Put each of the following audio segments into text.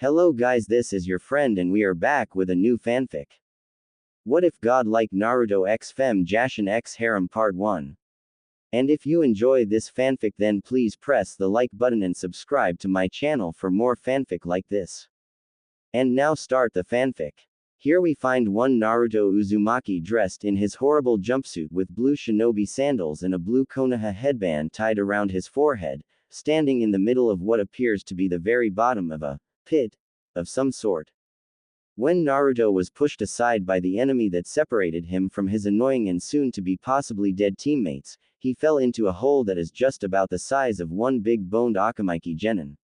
Hello guys, this is your friend and we are back with a new fanfic. What if God like Naruto x Fem Jashin x Harem Part 1? And if you enjoy this fanfic then please press the like button and subscribe to my channel for more fanfic like this. And now start the fanfic. Here we find one Naruto Uzumaki dressed in his horrible jumpsuit with blue shinobi sandals and a blue Konoha headband tied around his forehead, standing in the middle of what appears to be the very bottom of a pit of some sort. When Naruto was pushed aside by the enemy that separated him from his annoying and soon to be possibly dead teammates, he fell into a hole that is just about the size of one big boned Akamaiki genin.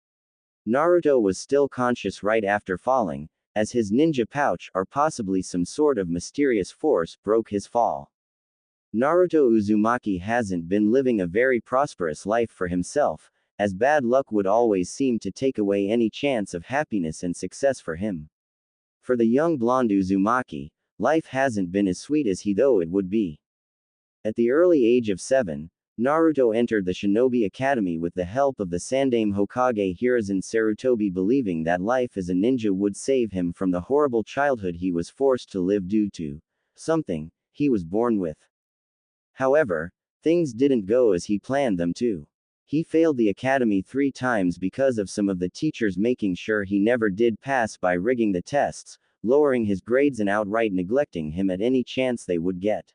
Naruto was still conscious right after falling, as his ninja pouch, or possibly some sort of mysterious force, broke his fall. Naruto Uzumaki hasn't been living a very prosperous life for himself, as bad luck would always seem to take away any chance of happiness and success for him. For the young blonde Uzumaki, life hasn't been as sweet as he thought it would be. At the early age of 7, Naruto entered the Shinobi Academy with the help of the Sandaime Hokage Hiruzen Sarutobi, believing that life as a ninja would save him from the horrible childhood he was forced to live due to something he was born with. However, things didn't go as he planned them to. He failed the academy 3 times because of some of the teachers making sure he never did pass by rigging the tests, lowering his grades and outright neglecting him at any chance they would get.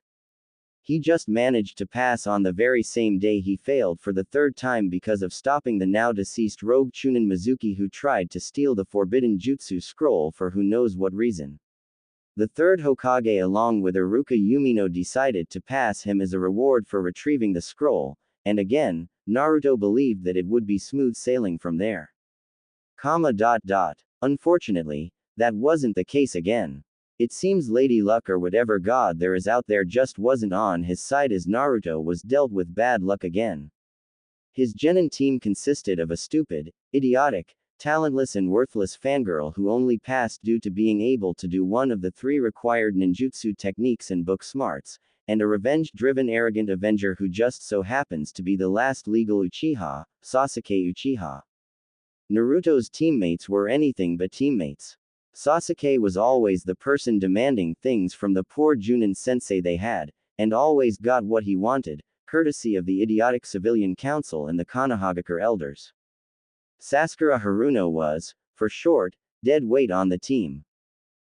He just managed to pass on the very same day he failed for the 3rd time because of stopping the now deceased rogue Chunin Mizuki, who tried to steal the forbidden jutsu scroll for who knows what reason. The 3rd Hokage along with Iruka Yumino decided to pass him as a reward for retrieving the scroll, and again, Naruto believed that it would be smooth sailing from there. Unfortunately, that wasn't the case again. It seems Lady Luck or whatever god there is out there just wasn't on his side, as Naruto was dealt with bad luck again. His genin team consisted of a stupid, idiotic, talentless and worthless fangirl who only passed due to being able to do one of the 3 required ninjutsu techniques and book smarts, and a revenge-driven arrogant avenger who just so happens to be the last legal Uchiha, Sasuke Uchiha. Naruto's teammates were anything but teammates. Sasuke was always the person demanding things from the poor Junin sensei they had, and always got what he wanted, courtesy of the idiotic civilian council and the Konohagakure elders. Sasakura Haruno was, for short, dead weight on the team.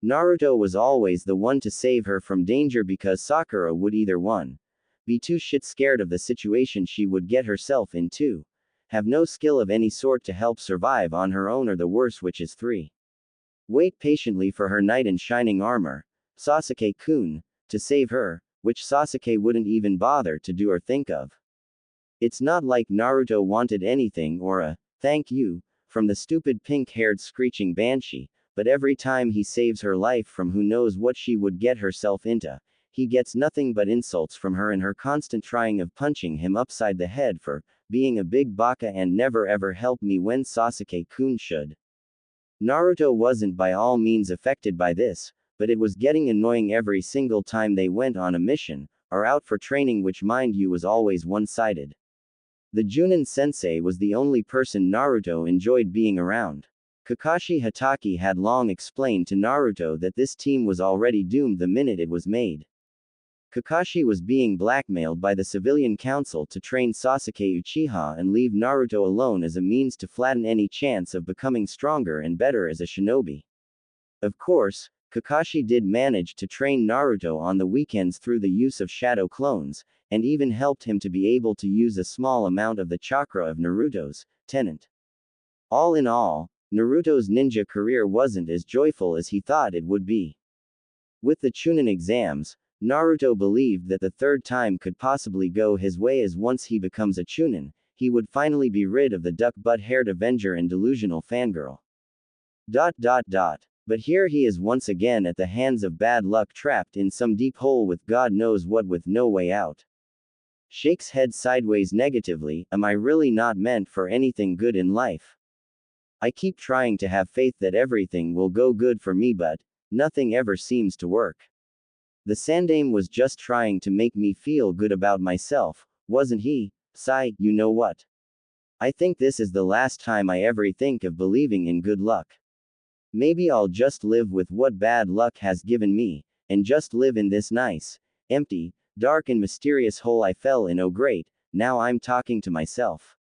Naruto was always the one to save her from danger because Sakura would either 1. Be too shit scared of the situation she would get herself in, 2. Have no skill of any sort to help survive on her own, or the worst, which is 3. Wait patiently for her knight in shining armor, Sasuke-kun, to save her, which Sasuke wouldn't even bother to do or think of. It's not like Naruto wanted anything or a thank you from the stupid pink-haired screeching banshee, but every time he saves her life from who knows what she would get herself into, he gets nothing but insults from her and her constant trying of punching him upside the head for being a big baka and never ever help me when Sasuke-kun should. Naruto wasn't by all means affected by this, but it was getting annoying every single time they went on a mission, or out for training, which mind you was always one-sided. The Junin sensei was the only person Naruto enjoyed being around. Kakashi Hatake had long explained to Naruto that this team was already doomed the minute it was made. Kakashi was being blackmailed by the civilian council to train Sasuke Uchiha and leave Naruto alone as a means to flatten any chance of becoming stronger and better as a shinobi. Of course, Kakashi did manage to train Naruto on the weekends through the use of shadow clones, and even helped him to be able to use a small amount of the chakra of Naruto's tenant. All in all, Naruto's ninja career wasn't as joyful as he thought it would be. With the Chunin exams, Naruto believed that the 3rd time could possibly go his way, as once he becomes a Chunin, he would finally be rid of the duck-butt-haired avenger and delusional fangirl. But here he is once again at the hands of bad luck, trapped in some deep hole with God knows what, with no way out. Shakes head sideways negatively. Am I really not meant for anything good in life? I keep trying to have faith that everything will go good for me, but nothing ever seems to work. The Sandaime was just trying to make me feel good about myself, wasn't he? Sigh, you know what? I think this is the last time I ever think of believing in good luck. Maybe I'll just live with what bad luck has given me, and just live in this nice, empty, dark and mysterious hole I fell in. Oh great, now I'm talking to myself.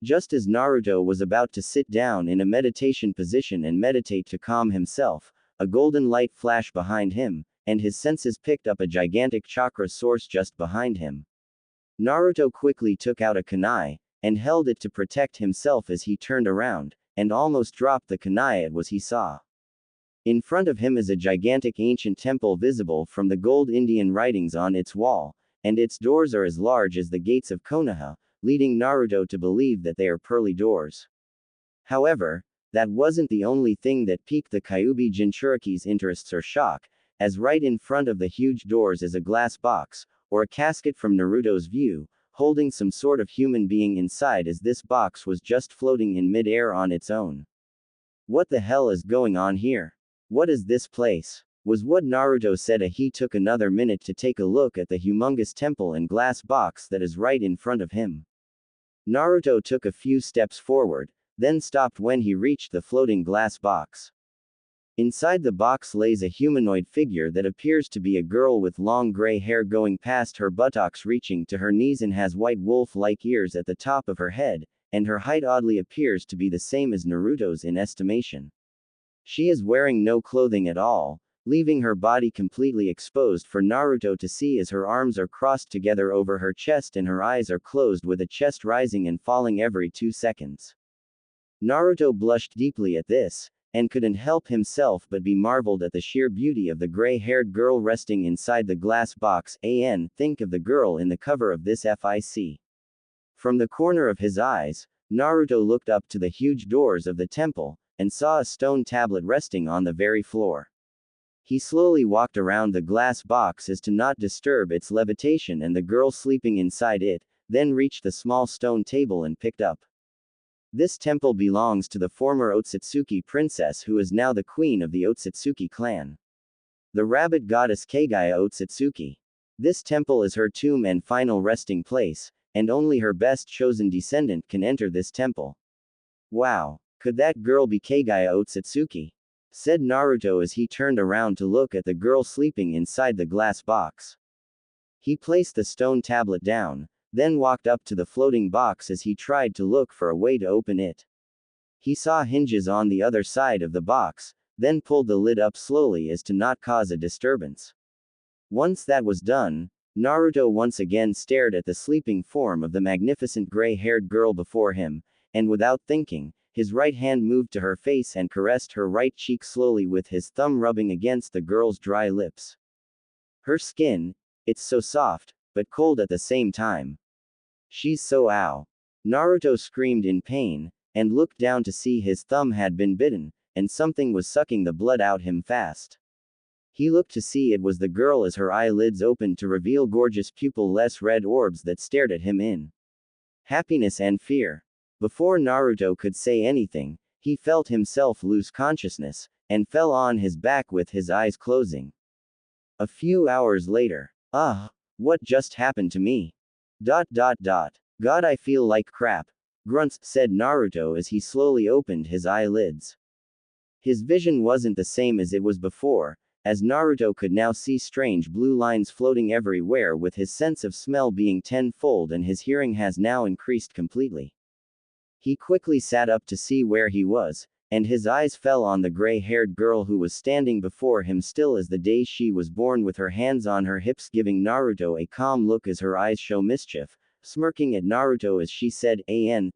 Just as Naruto was about to sit down in a meditation position and meditate to calm himself, a golden light flashed behind him, and his senses picked up a gigantic chakra source just behind him. Naruto quickly took out a kunai, and held it to protect himself as he turned around, and almost dropped the kunai at what he saw. In front of him is a gigantic ancient temple visible from the gold Indian writings on its wall, and its doors are as large as the gates of Konoha, leading Naruto to believe that they are pearly doors. However, that wasn't the only thing that piqued the Kyuubi Jinchuriki's interests or shock, as right in front of the huge doors is a glass box, or a casket from Naruto's view, holding some sort of human being inside, as this box was just floating in mid-air on its own. What the hell is going on here? What is this place? Was what Naruto said. He took another minute to take a look at the humongous temple and glass box that is right in front of him. Naruto took a few steps forward, then stopped when he reached the floating glass box. Inside the box lays a humanoid figure that appears to be a girl with long gray hair going past her buttocks reaching to her knees, and has white wolf-like ears at the top of her head, and her height oddly appears to be the same as Naruto's in estimation. She is wearing no clothing at all, leaving her body completely exposed for Naruto to see, as her arms are crossed together over her chest and her eyes are closed, with a chest rising and falling every 2 seconds. Naruto blushed deeply at this, and couldn't help himself but be marveled at the sheer beauty of the gray-haired girl resting inside the glass box. Think of the girl in the cover of this fic. From the corner of his eyes, Naruto looked up to the huge doors of the temple, and saw a stone tablet resting on the very floor. He slowly walked around the glass box as to not disturb its levitation and the girl sleeping inside it, then reached the small stone table and picked up. This temple belongs to the former Otsutsuki princess, who is now the queen of the Otsutsuki clan. The rabbit goddess Kagaya Otsutsuki. This temple is her tomb and final resting place, and only her best chosen descendant can enter this temple. Wow, could that girl be Kagaya Otsutsuki? Said Naruto as he turned around to look at the girl sleeping inside the glass box. He placed the stone tablet down, then walked up to the floating box as he tried to look for a way to open it. He saw hinges on the other side of the box, then pulled the lid up slowly as to not cause a disturbance. Once that was done, Naruto once again stared at the sleeping form of the magnificent gray-haired girl before him, and without thinking, his right hand moved to her face and caressed her right cheek slowly with his thumb rubbing against the girl's dry lips. Her skin, it's so soft, but cold at the same time. She's so ow. Naruto screamed in pain, and looked down to see his thumb had been bitten, and something was sucking the blood out him fast. He looked to see it was the girl as her eyelids opened to reveal gorgeous pupil-less red orbs that stared at him in happiness and fear. Before Naruto could say anything, he felt himself lose consciousness, and fell on his back with his eyes closing. A few hours later. What just happened to me? God, I feel like crap. Grunts, said Naruto as he slowly opened his eyelids. His vision wasn't the same as it was before, as Naruto could now see strange blue lines floating everywhere, with his sense of smell being tenfold, and his hearing has now increased completely. He quickly sat up to see where he was, and his eyes fell on the gray-haired girl who was standing before him still as the day she was born, with her hands on her hips, giving Naruto a calm look as her eyes show mischief, smirking at Naruto as she said,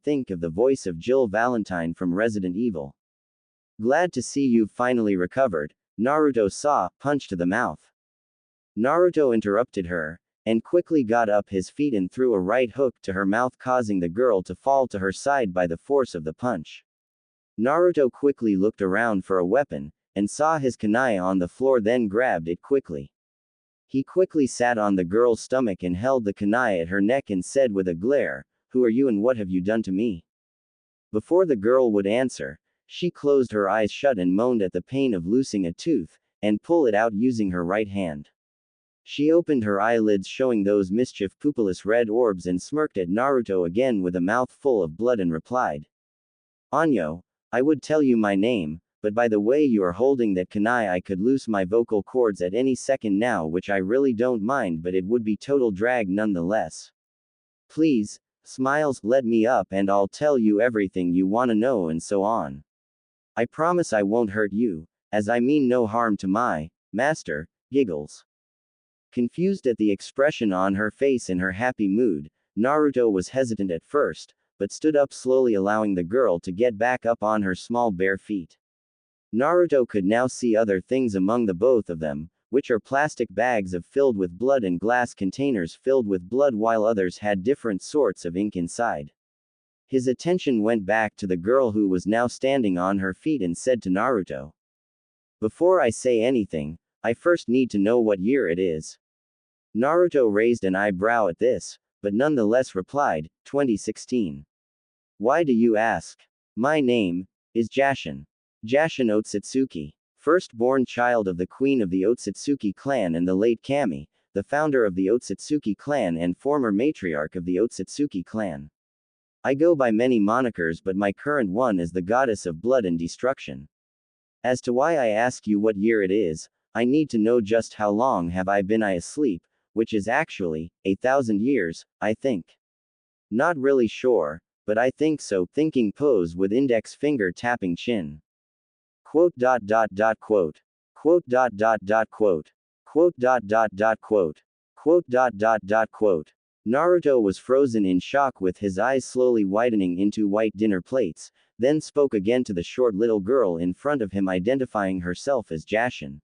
think of the voice of Jill Valentine from Resident Evil. Glad to see you've finally recovered, Naruto saw, punch to the mouth. Naruto interrupted her, and quickly got up his feet and threw a right hook to her mouth, causing the girl to fall to her side by the force of the punch. Naruto quickly looked around for a weapon, and saw his kunai on the floor, then grabbed it quickly. He quickly sat on the girl's stomach and held the kunai at her neck and said with a glare, "Who are you and what have you done to me?" Before the girl would answer, she closed her eyes shut and moaned at the pain of losing a tooth, and pull it out using her right hand. She opened her eyelids showing those mischief pupilless red orbs and smirked at Naruto again with a mouth full of blood and replied, "Anyo, I would tell you my name, but by the way you are holding that kunai I could loose my vocal cords at any second now, which I really don't mind, but it would be total drag nonetheless. Please, smiles, let me up and I'll tell you everything you wanna know and so on. I promise I won't hurt you, as I mean no harm to my master, giggles. Confused at the expression on her face in her happy mood, Naruto was hesitant at first, but stood up slowly, allowing the girl to get back up on her small bare feet. Naruto could now see other things among the both of them, which are plastic bags filled with blood and glass containers filled with blood, while others had different sorts of ink inside. His attention went back to the girl who was now standing on her feet and said to Naruto, "Before I say anything, I first need to know what year it is." Naruto raised an eyebrow at this, but nonetheless replied, 2016. Why do you ask? My name is Jashin. Jashin Otsutsuki. First-born child of the queen of the Otsutsuki clan and the late Kami, the founder of the Otsutsuki clan and former matriarch of the Otsutsuki clan. I go by many monikers, but my current one is the goddess of blood and destruction. As to why I ask you what year it is, I need to know just how long have I been asleep, which is actually 1,000 years, I think. Not really sure, but I think so. Thinking pose with index finger tapping chin. Quote. Quote. Quote. Quote. Quote. Naruto was frozen in shock with his eyes slowly widening into white dinner plates, then spoke again to the short little girl in front of him, identifying herself as Jashin.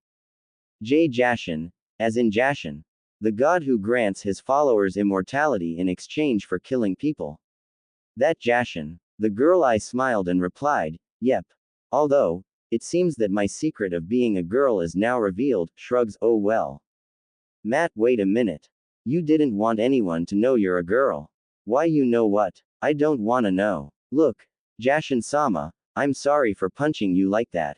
Jashin, as in Jashin, the god who grants his followers immortality in exchange for killing people. That Jashin. The girl I smiled and replied, yep. Although, it seems that my secret of being a girl is now revealed, shrugs, oh well. Matt, wait a minute. You didn't want anyone to know you're a girl. Why, you know what? I don't wanna know. Look, Jashin-sama, I'm sorry for punching you like that.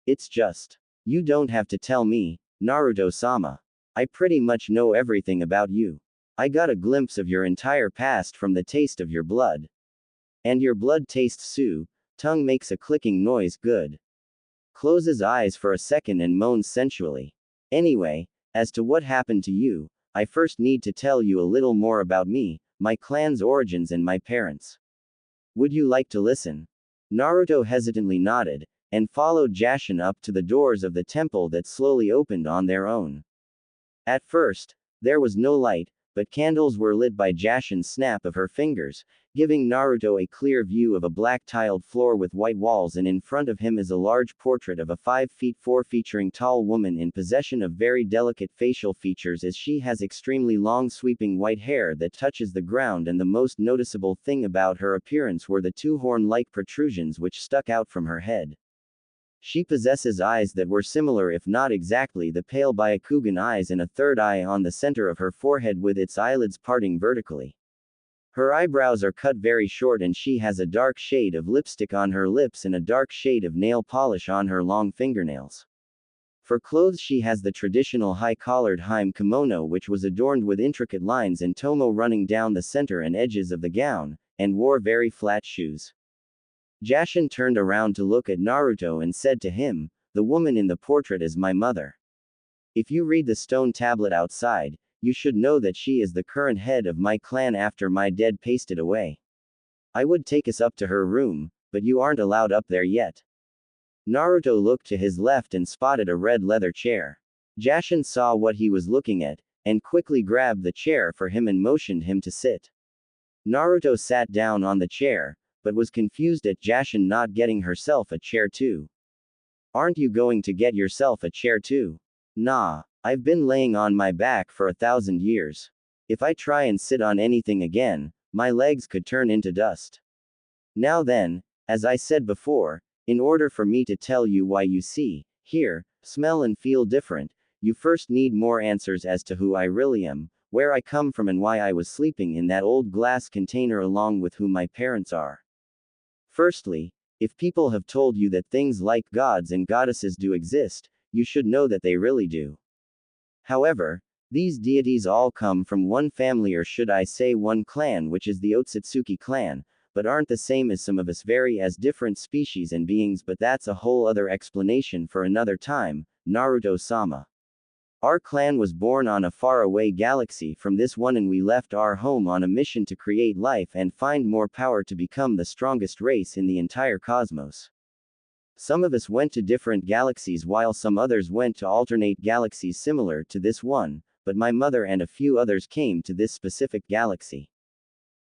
It's just. You don't have to tell me, Naruto-sama. I pretty much know everything about you. I got a glimpse of your entire past from the taste of your blood. And your blood tastes so, tongue makes a clicking noise, good. Closes eyes for a second and moans sensually. Anyway, as to what happened to you, I first need to tell you a little more about me, my clan's origins and my parents. Would you like to listen? Naruto hesitantly nodded, and followed Jashin up to the doors of the temple that slowly opened on their own. At first, there was no light, but candles were lit by Jashin's snap of her fingers, giving Naruto a clear view of a black-tiled floor with white walls, and in front of him is a large portrait of a 5'4" featuring tall woman in possession of very delicate facial features, as she has extremely long sweeping white hair that touches the ground, and the most noticeable thing about her appearance were the two horn-like protrusions which stuck out from her head. She possesses eyes that were similar if not exactly the pale Byakugan eyes, and a third eye on the center of her forehead with its eyelids parting vertically. Her eyebrows are cut very short, and she has a dark shade of lipstick on her lips and a dark shade of nail polish on her long fingernails. For clothes she has the traditional high-collared hime kimono, which was adorned with intricate lines and tomo running down the center and edges of the gown, and wore very flat shoes. Jashin turned around to look at Naruto and said to him, "The woman in the portrait is my mother. If you read the stone tablet outside, you should know that she is the current head of my clan after my dead pasted away. I would take us up to her room, but you aren't allowed up there yet." Naruto looked to his left and spotted a red leather chair. Jashin saw what he was looking at, and quickly grabbed the chair for him and motioned him to sit. Naruto sat down on the chair, but was confused at Jashin not getting herself a chair too. "Aren't you going to get yourself a chair too?" "Nah, I've been laying on my back for 1,000 years. If I try and sit on anything again, my legs could turn into dust. Now then, as I said before, in order for me to tell you why you see, hear, smell and feel different, you first need more answers as to who I really am, where I come from and why I was sleeping in that old glass container along with who my parents are. Firstly, if people have told you that things like gods and goddesses do exist, you should know that they really do. However, these deities all come from one family, or should I say one clan, which is the Otsutsuki clan, but aren't the same as some of us, vary as different species and beings, but that's a whole other explanation for another time, Naruto-sama. Our clan was born on a faraway galaxy from this one, and we left our home on a mission to create life and find more power to become the strongest race in the entire cosmos. Some of us went to different galaxies while some others went to alternate galaxies similar to this one, but my mother and a few others came to this specific galaxy.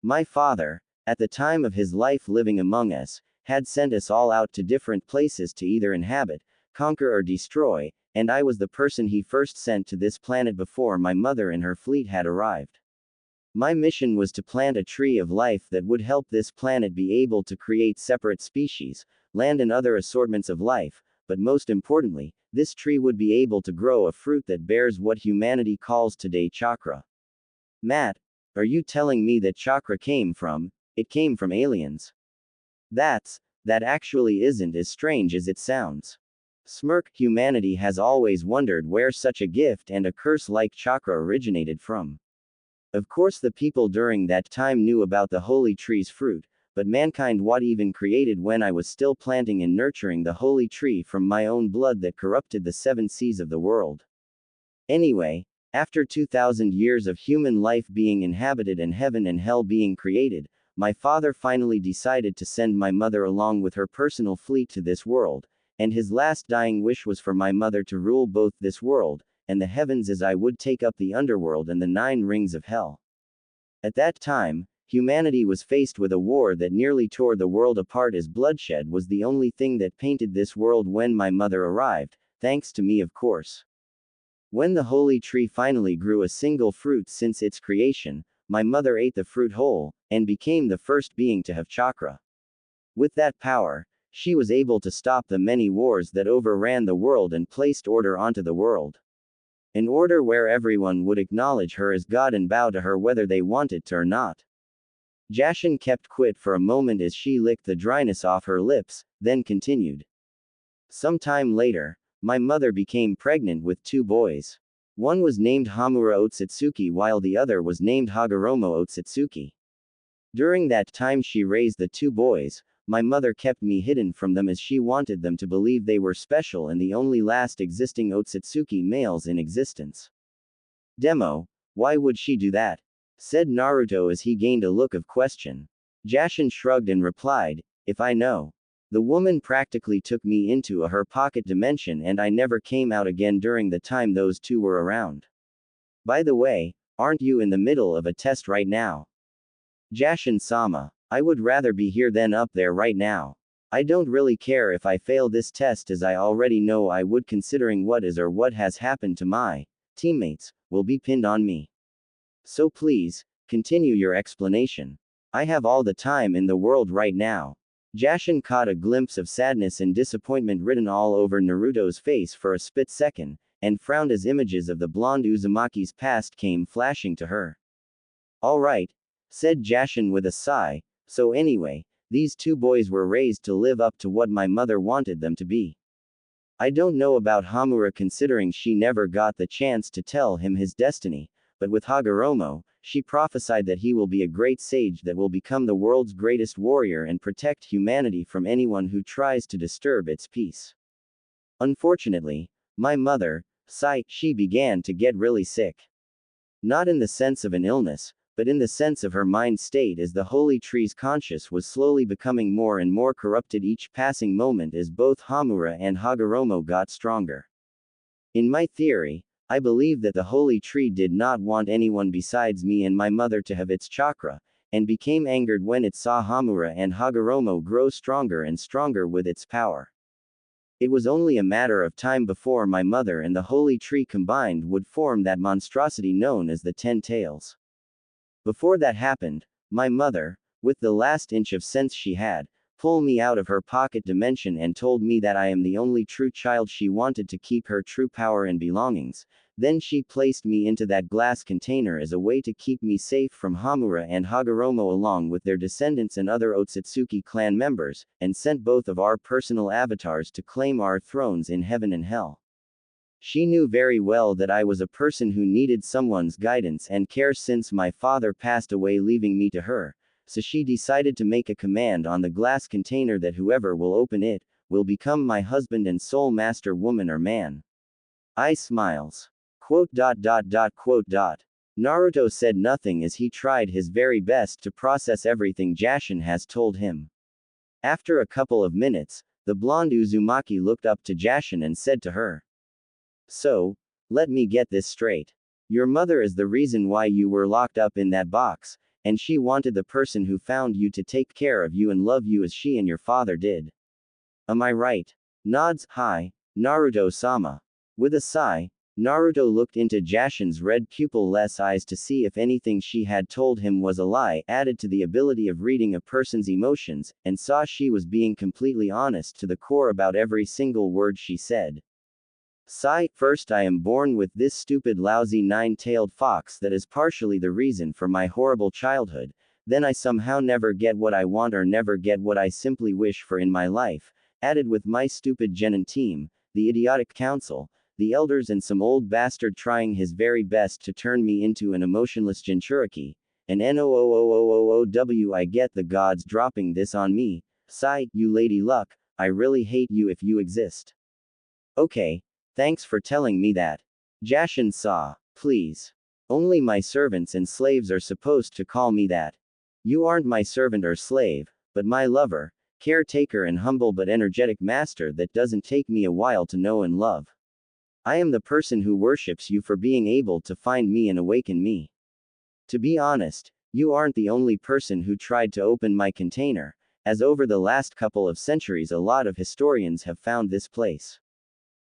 My father, at the time of his life living among us, had sent us all out to different places to either inhabit, conquer or destroy, and I was the person he first sent to this planet before my mother and her fleet had arrived. My mission was to plant a tree of life that would help this planet be able to create separate species, land and other assortments of life, but most importantly, this tree would be able to grow a fruit that bears what humanity calls today chakra. Matt, are you telling me that chakra came from aliens? That actually isn't as strange as it sounds. Smirk, humanity has always wondered where such a gift and a curse like chakra originated from. Of course, the people during that time knew about the holy tree's fruit, but mankind what even created when I was still planting and nurturing the holy tree from my own blood that corrupted the 7 seas of the world. Anyway, after 2,000 years of human life being inhabited and heaven and hell being created, my father finally decided to send my mother along with her personal fleet to this world, and his last dying wish was for my mother to rule both this world and the heavens, as I would take up the underworld and the 9 rings of hell. At that time, humanity was faced with a war that nearly tore the world apart, as bloodshed was the only thing that painted this world when my mother arrived, thanks to me of course. When the holy tree finally grew a single fruit since its creation, my mother ate the fruit whole, and became the first being to have chakra. With that power, she was able to stop the many wars that overran the world and placed order onto the world. An order where everyone would acknowledge her as God and bow to her whether they wanted to or not. Jashin kept quiet for a moment as she licked the dryness off her lips, then continued. Some time later, my mother became pregnant with 2 boys. One was named Hamura Otsutsuki while the other was named Hagoromo Otsutsuki. During that time she raised the 2 boys. My mother kept me hidden from them as she wanted them to believe they were special and the only last existing Otsutsuki males in existence. Demo, why would she do that? Said Naruto as he gained a look of question. Jashin shrugged and replied, if I know. The woman practically took me into her pocket dimension and I never came out again during the time those 2 were around. By the way, aren't you in the middle of a test right now? Jashin-sama, I would rather be here than up there right now. I don't really care if I fail this test, as I already know I would, considering what is or what has happened to my teammates will be pinned on me. So please, continue your explanation. I have all the time in the world right now. Jashin caught a glimpse of sadness and disappointment written all over Naruto's face for a split second, and frowned as images of the blonde Uzumaki's past came flashing to her. Alright, said Jashin with a sigh. So anyway, these 2 boys were raised to live up to what my mother wanted them to be. I don't know about Hamura, considering she never got the chance to tell him his destiny, but with Hagoromo, she prophesied that he will be a great sage that will become the world's greatest warrior and protect humanity from anyone who tries to disturb its peace. Unfortunately, my mother, she began to get really sick. Not in the sense of an illness, but in the sense of her mind state, as the holy tree's conscience was slowly becoming more and more corrupted each passing moment as both Hamura and Hagoromo got stronger. In my theory, I believe that the holy tree did not want anyone besides me and my mother to have its chakra, and became angered when it saw Hamura and Hagoromo grow stronger and stronger with its power. It was only a matter of time before my mother and the holy tree combined would form that monstrosity known as the 10 Tails. Before that happened, my mother, with the last inch of sense she had, pulled me out of her pocket dimension and told me that I am the only true child she wanted to keep her true power and belongings. Then she placed me into that glass container as a way to keep me safe from Hamura and Hagoromo along with their descendants and other Otsutsuki clan members, and sent both of our personal avatars to claim our thrones in heaven and hell. She knew very well that I was a person who needed someone's guidance and care since my father passed away leaving me to her, so she decided to make a command on the glass container that whoever will open it, will become my husband and sole master, woman or man. I smiles. Quote. Naruto said nothing as he tried his very best to process everything Jashin has told him. After a couple of minutes, the blonde Uzumaki looked up to Jashin and said to her, "So, let me get this straight. Your mother is the reason why you were locked up in that box, and she wanted the person who found you to take care of you and love you as she and your father did. Am I right?" Nods. Hi, Naruto-sama. With a sigh, Naruto looked into Jashin's red pupil-less eyes to see if anything she had told him was a lie, added to the ability of reading a person's emotions, and saw she was being completely honest to the core about every single word she said. Sigh. First, I am born with this stupid lousy nine-tailed fox that is partially the reason for my horrible childhood, then I somehow never get what I want or never get what I simply wish for in my life, added with my stupid genin team, the idiotic council, the elders and some old bastard trying his very best to turn me into an emotionless Jinchuriki, and NOOOOOOW I get the gods dropping this on me. Sigh. You Lady Luck, I really hate you if you exist. Okay, thanks for telling me that. Jashin saw. Please. Only my servants and slaves are supposed to call me that. You aren't my servant or slave, but my lover, caretaker and humble but energetic master that doesn't take me a while to know and love. I am the person who worships you for being able to find me and awaken me. To be honest, you aren't the only person who tried to open my container, as over the last couple of centuries a lot of historians have found this place.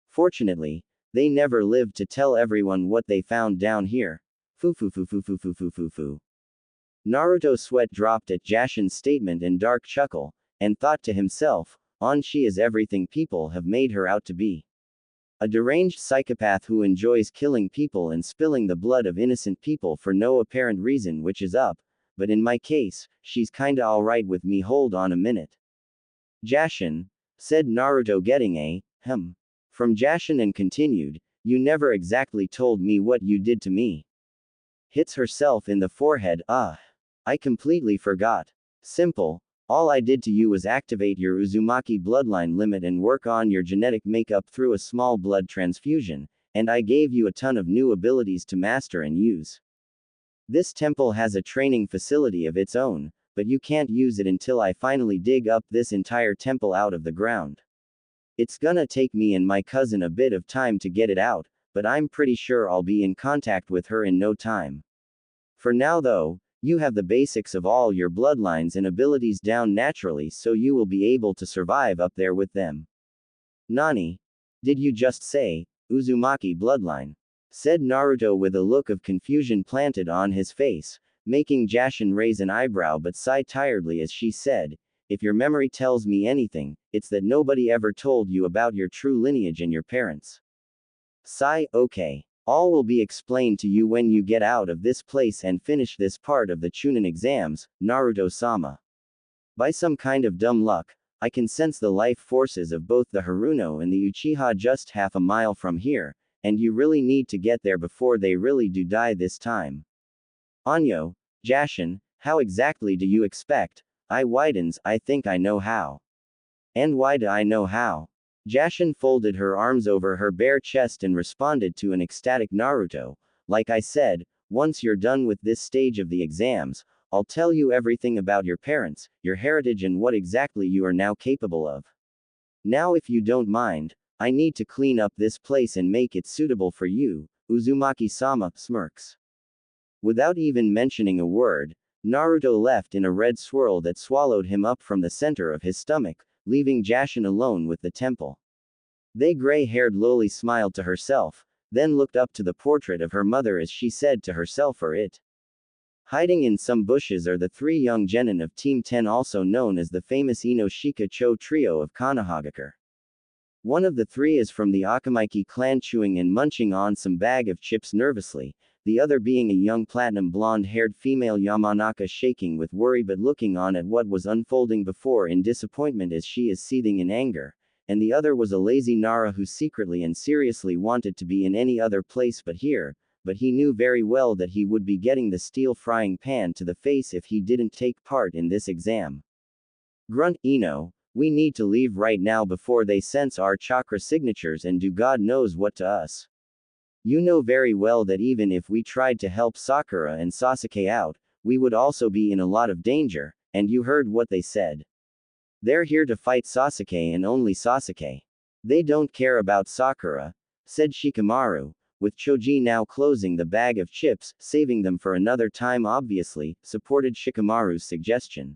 Fortunately, they never lived to tell everyone what they found down here. Foo. Naruto's sweat dropped at Jashin's statement and dark chuckle, and thought to himself, she is everything people have made her out to be. A deranged psychopath who enjoys killing people and spilling the blood of innocent people for no apparent reason, which is up, but in my case, she's kinda alright with me. Hold on a minute. Jashin, said Naruto getting a, from Jashin and continued, you never exactly told me what you did to me. Hits herself in the forehead. I completely forgot. Simple. All I did to you was activate your Uzumaki bloodline limit and work on your genetic makeup through a small blood transfusion, and I gave you a ton of new abilities to master and use. This temple has a training facility of its own, but you can't use it until I finally dig up this entire temple out of the ground. It's gonna take me and my cousin a bit of time to get it out, but I'm pretty sure I'll be in contact with her in no time. For now though, you have the basics of all your bloodlines and abilities down naturally, so you will be able to survive up there with them. Nani? Did you just say, Uzumaki bloodline? Said Naruto with a look of confusion planted on his face, making Jashin raise an eyebrow but sigh tiredly as she said, if your memory tells me anything, it's that nobody ever told you about your true lineage and your parents. Sigh. Okay. All will be explained to you when you get out of this place and finish this part of the Chunin exams, Naruto-sama. By some kind of dumb luck, I can sense the life forces of both the Haruno and the Uchiha just half a mile from here, and you really need to get there before they really do die this time. Anyo, Jashin, how exactly do you expect? I widens, I think I know how. And why do I know how? Jashin folded her arms over her bare chest and responded to an ecstatic Naruto, like I said, once you're done with this stage of the exams, I'll tell you everything about your parents, your heritage and what exactly you are now capable of. Now if you don't mind, I need to clean up this place and make it suitable for you, Uzumaki-sama smirks. Without even mentioning a word, Naruto left in a red swirl that swallowed him up from the center of his stomach, leaving Jashin alone with the temple. The gray-haired loli smiled to herself, then looked up to the portrait of her mother as she said to herself or it. Hiding in some bushes are the three young genin of Team 10, also known as the famous Inoshika Cho trio of Konohagakure. One of the three is from the Akamaiki clan, chewing and munching on some bag of chips nervously, the other being a young platinum blonde-haired female Yamanaka shaking with worry but looking on at what was unfolding before in disappointment as she is seething in anger, and the other was a lazy Nara who secretly and seriously wanted to be in any other place but here, but he knew very well that he would be getting the steel frying pan to the face if he didn't take part in this exam. Grunt, Ino, we need to leave right now before they sense our chakra signatures and do God knows what to us. You know very well that even if we tried to help Sakura and Sasuke out, we would also be in a lot of danger, and you heard what they said. They're here to fight Sasuke and only Sasuke. They don't care about Sakura, said Shikamaru, with Choji now closing the bag of chips, saving them for another time obviously, supported Shikamaru's suggestion.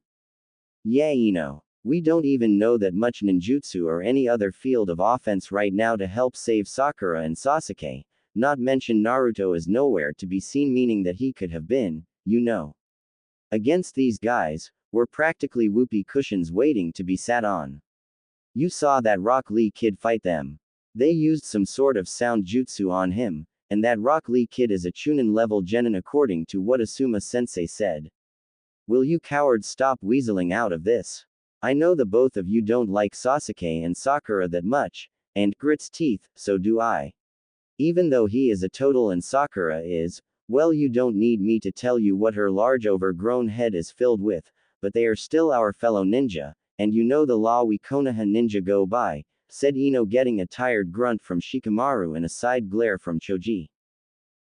Yeah, Ino. We don't even know that much ninjutsu or any other field of offense right now to help save Sakura and Sasuke, not mention Naruto is nowhere to be seen, meaning that he could have been, you know. Against these guys, we're practically whoopee cushions waiting to be sat on. You saw that Rock Lee kid fight them. They used some sort of sound jutsu on him, and that Rock Lee kid is a Chunin level genin according to what Asuma sensei said. Will you cowards stop weaseling out of this? I know the both of you don't like Sasuke and Sakura that much, and grits teeth, so do I. Even though he is a total and Sakura is, well, you don't need me to tell you what her large overgrown head is filled with, but they are still our fellow ninja, and you know the law we Konoha ninja go by, said Ino, getting a tired grunt from Shikamaru and a side glare from Choji.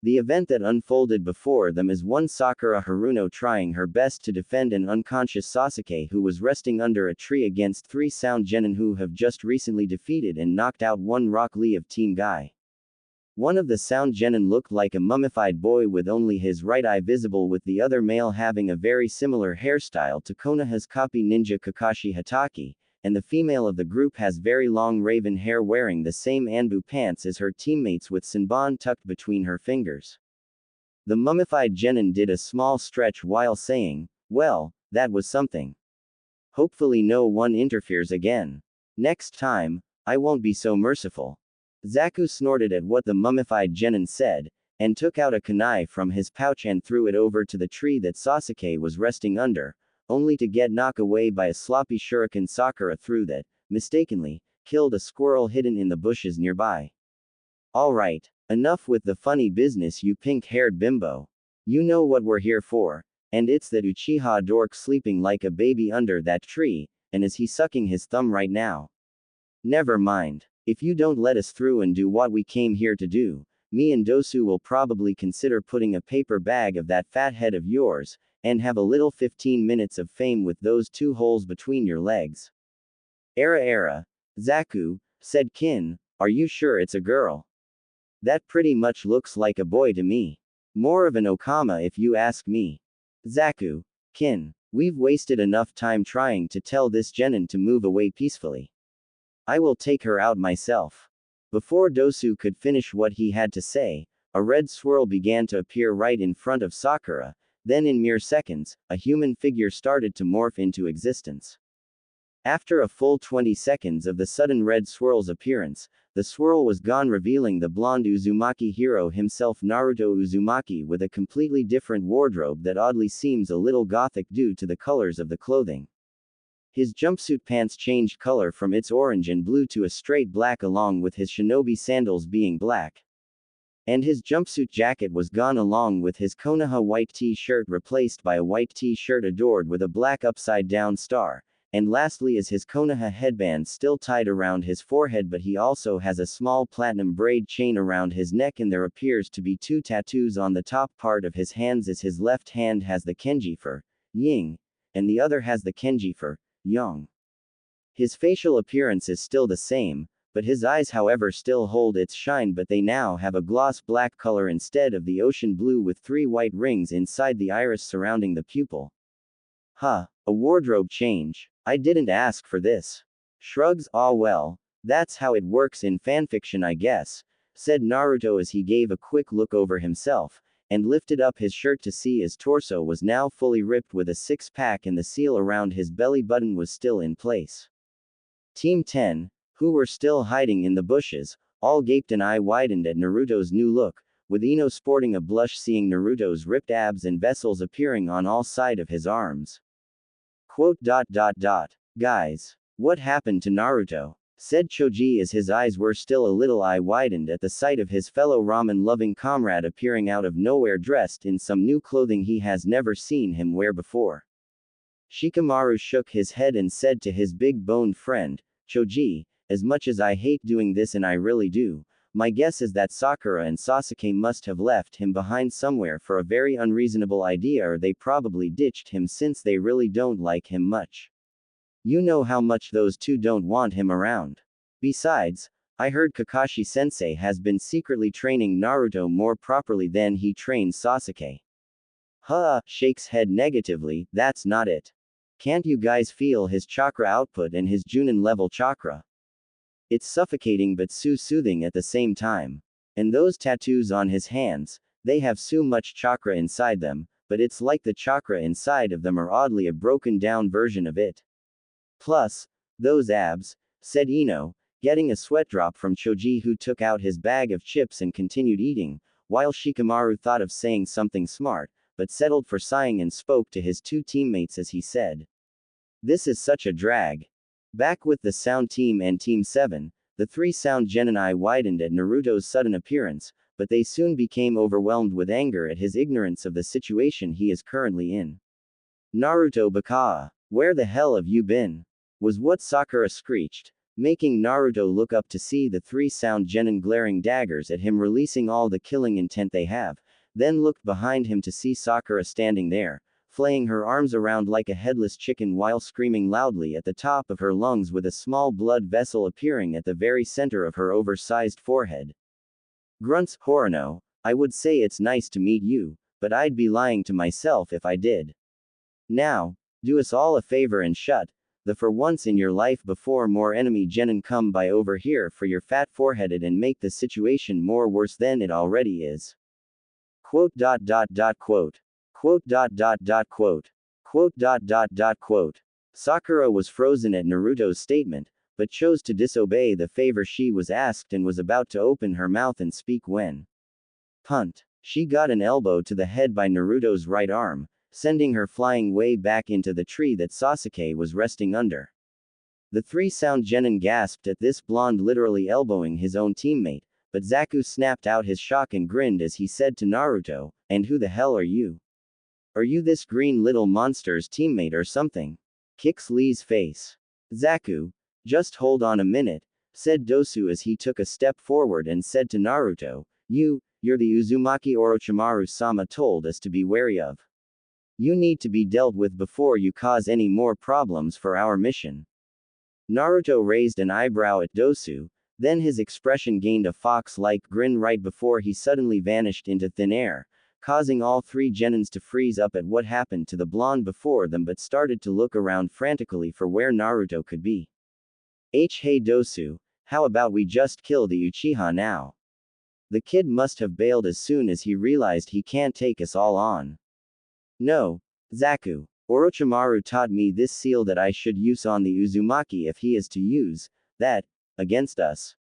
The event that unfolded before them is one Sakura Haruno trying her best to defend an unconscious Sasuke who was resting under a tree against 3 sound genin who have just recently defeated and knocked out one Rock Lee of Team Guy. One of the sound genin looked like a mummified boy with only his right eye visible, with the other male having a very similar hairstyle to Konoha's copy ninja Kakashi Hatake, and the female of the group has very long raven hair wearing the same Anbu pants as her teammates with Senbon tucked between her fingers. The mummified genin did a small stretch while saying, well, that was something. Hopefully no one interferes again. Next time, I won't be so merciful. Zaku snorted at what the mummified genin said, and took out a kunai from his pouch and threw it over to the tree that Sasuke was resting under, only to get knocked away by a sloppy shuriken. Sakura threw that, mistakenly, killed a squirrel hidden in the bushes nearby. Alright, enough with the funny business, you pink-haired bimbo. You know what we're here for, and it's that Uchiha dork sleeping like a baby under that tree, and is he sucking his thumb right now? Never mind. If you don't let us through and do what we came here to do, me and Dosu will probably consider putting a paper bag of that fat head of yours, and have a little 15 minutes of fame with those 2 holes between your legs. Era. Zaku, said Kin, are you sure it's a girl? That pretty much looks like a boy to me. More of an Okama if you ask me. Zaku, Kin, we've wasted enough time trying to tell this genin to move away peacefully. I will take her out myself. Before Dosu could finish what he had to say, a red swirl began to appear right in front of Sakura, then in mere seconds, a human figure started to morph into existence. After a full 20 seconds of the sudden red swirl's appearance, the swirl was gone, revealing the blonde Uzumaki hero himself, Naruto Uzumaki, with a completely different wardrobe that oddly seems a little gothic due to the colors of the clothing. His jumpsuit pants changed color from its orange and blue to a straight black, along with his shinobi sandals being black. And his jumpsuit jacket was gone, along with his Konoha white t-shirt replaced by a white t-shirt adored with a black upside-down star, and lastly is his Konoha headband still tied around his forehead, but he also has a small platinum braid chain around his neck, and there appears to be 2 tattoos on the top part of his hands, as his left hand has the kanji for Ying, and the other has the kanji for Yang. His facial appearance is still the same, but his eyes however still hold its shine, but they now have a gloss black color instead of the ocean blue, with 3 white rings inside the iris surrounding the pupil. Huh, a wardrobe change. I didn't ask for this. Shrugs, ah well, that's how it works in fanfiction I guess, said Naruto as he gave a quick look over himself, and lifted up his shirt to see his torso was now fully ripped with a 6-pack, and the seal around his belly button was still in place. Team 10, who were still hiding in the bushes, all gaped and eye widened at Naruto's new look, with Ino sporting a blush seeing Naruto's ripped abs and vessels appearing on all sides of his arms. Quote. Guys, what happened to Naruto? said Choji as his eyes were still a little eye-widened at the sight of his fellow ramen-loving comrade appearing out of nowhere dressed in some new clothing he has never seen him wear before. Shikamaru shook his head and said to his big-boned friend, Choji, as much as I hate doing this and I really do, my guess is that Sakura and Sasuke must have left him behind somewhere for a very unreasonable idea, or they probably ditched him since they really don't like him much. You know how much those two don't want him around. Besides, I heard Kakashi-sensei has been secretly training Naruto more properly than he trained Sasuke. Shakes head negatively, that's not it. Can't you guys feel his chakra output and his Junin level chakra? It's suffocating but soothing at the same time. And those tattoos on his hands, they have so much chakra inside them, but it's like the chakra inside of them are oddly a broken down version of it. Plus, those abs, said Ino, getting a sweat drop from Choji, who took out his bag of chips and continued eating, while Shikamaru thought of saying something smart, but settled for sighing and spoke to his two teammates as he said. This is such a drag. Back with the Sound Team and Team 7, the three Sound Genin eye widened at Naruto's sudden appearance, but they soon became overwhelmed with anger at his ignorance of the situation he is currently in. Naruto Baka, where the hell have you been? Was what Sakura screeched, making Naruto look up to see the three Sound Genin glaring daggers at him, releasing all the killing intent they have, then looked behind him to see Sakura standing there, flaying her arms around like a headless chicken while screaming loudly at the top of her lungs, with a small blood vessel appearing at the very center of her oversized forehead. Grunts, Horino, I would say it's nice to meet you, but I'd be lying to myself if I did. Now, do us all a favor and shut the for once in your life before more enemy genin come by over here for your fat foreheaded and make the situation more worse than it already is. Quote. Sakura was frozen at Naruto's statement, but chose to disobey the favor she was asked and was about to open her mouth and speak when punt. She got an elbow to the head by Naruto's right arm, sending her flying way back into the tree that Sasuke was resting under. The three Sound Genin gasped at this blonde literally elbowing his own teammate, but Zaku snapped out his shock and grinned as he said to Naruto, and who the hell are you? Are you this green little monster's teammate or something? Kicks Lee's face. Zaku, just hold on a minute, said Dosu as he took a step forward and said to Naruto, you're the Uzumaki Orochimaru-sama told us to be wary of. You need to be dealt with before you cause any more problems for our mission. Naruto raised an eyebrow at Dosu, then his expression gained a fox-like grin right before he suddenly vanished into thin air, causing all three genins to freeze up at what happened to the blonde before them, but started to look around frantically for where Naruto could be. Hey Dosu, how about we just kill the Uchiha now? The kid must have bailed as soon as he realized he can't take us all on. No, Zaku. Orochimaru taught me this seal that I should use on the Uzumaki if he is to use that against us.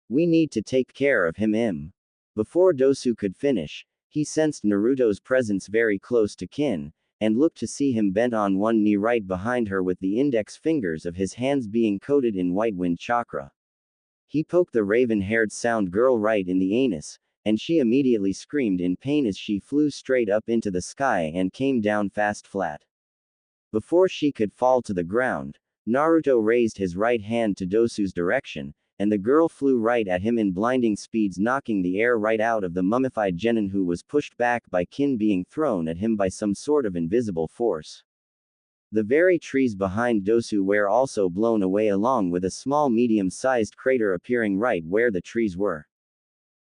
We need to take care of him. Before Dosu could finish, he sensed Naruto's presence very close to kin, and looked to see him bent on one knee right behind her with the index fingers of his hands being coated in white wind chakra. He poked the raven-haired Sound girl right in the anus, and she immediately screamed in pain as she flew straight up into the sky and came down fast flat. Before she could fall to the ground, Naruto raised his right hand to Dosu's direction, and the girl flew right at him in blinding speeds, knocking the air right out of the mummified genin, who was pushed back by kin being thrown at him by some sort of invisible force. The very trees behind Dosu were also blown away, along with a small medium-sized crater appearing right where the trees were.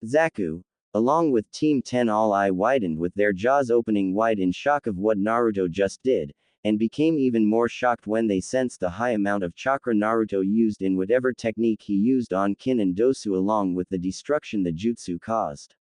Zaku, along with Team 10, all eye widened with their jaws opening wide in shock of what Naruto just did, and became even more shocked when they sensed the high amount of chakra Naruto used in whatever technique he used on Kin and Dosu, along with the destruction the jutsu caused.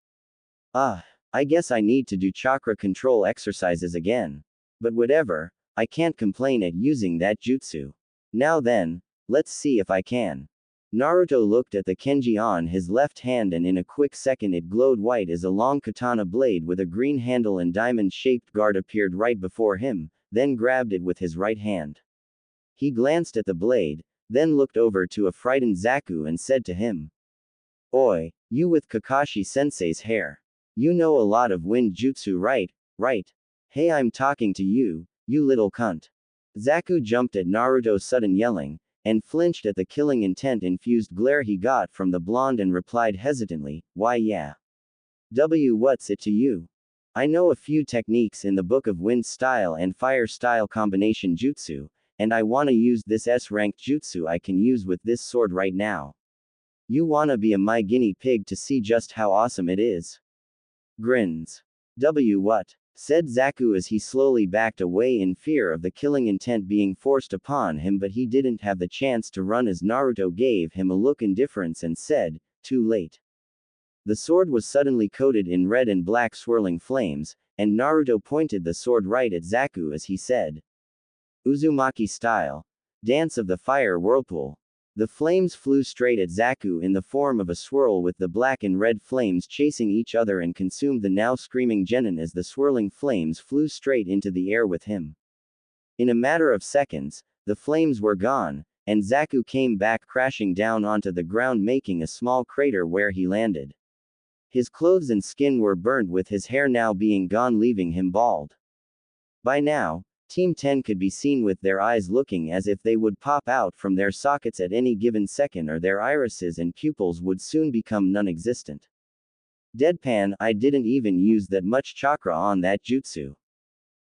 I guess I need to do chakra control exercises again. But whatever, I can't complain at using that jutsu. Now then, let's see if I can. Naruto looked at the kenji on his left hand, and in a quick second it glowed white as a long katana blade with a green handle and diamond-shaped guard appeared right before him, then grabbed it with his right hand. He glanced at the blade, then looked over to a frightened Zaku and said to him, "Oi, you with Kakashi-sensei's hair. You know a lot of wind jutsu, right? Right? Hey, I'm talking to you, you little cunt." Zaku jumped at Naruto's sudden yelling, and flinched at the killing intent-infused glare he got from the blonde and replied hesitantly, "Why yeah. What's it to you? I know a few techniques in the Book of Wind style and fire style combination jutsu, and I wanna use this S-ranked jutsu I can use with this sword right now. You wanna be my guinea pig to see just how awesome it is?" Grins. What? Said Zaku as he slowly backed away in fear of the killing intent being forced upon him, but he didn't have the chance to run as Naruto gave him a look indifference and said, "Too late." The sword was suddenly coated in red and black swirling flames, and Naruto pointed the sword right at Zaku as he said, "Uzumaki style. Dance of the fire whirlpool." The flames flew straight at Zaku in the form of a swirl, with the black and red flames chasing each other and consumed the now screaming genin as the swirling flames flew straight into the air with him. In a matter of seconds, the flames were gone, and Zaku came back crashing down onto the ground, making a small crater where he landed. His clothes and skin were burnt, with his hair now being gone, leaving him bald. By now, Team 10 could be seen with their eyes looking as if they would pop out from their sockets at any given second, or their irises and pupils would soon become non-existent. Deadpan, I didn't even use that much chakra on that jutsu.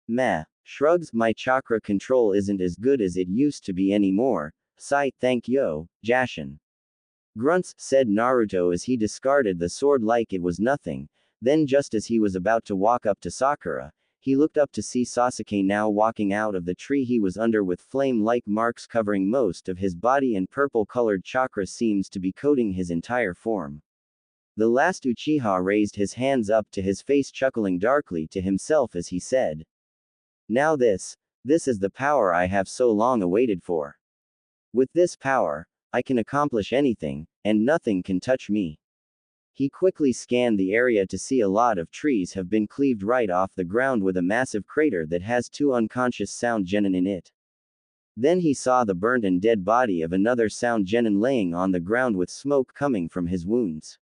Meh. Shrugs, my chakra control isn't as good as it used to be anymore. Sigh, thank yo, Jashin. Grunts, said Naruto as he discarded the sword like it was nothing. Then just as he was about to walk up to Sakura, he looked up to see Sasuke now walking out of the tree he was under with flame-like marks covering most of his body, and purple-colored chakra seems to be coating his entire form. The last Uchiha raised his hands up to his face, chuckling darkly to himself as he said, "Now this is the power I have so long awaited for. With this power, I can accomplish anything, and nothing can touch me." He quickly scanned the area to see a lot of trees have been cleaved right off the ground, with a massive crater that has 2 unconscious sound genin in it. Then he saw the burnt and dead body of another sound genin laying on the ground with smoke coming from his wounds.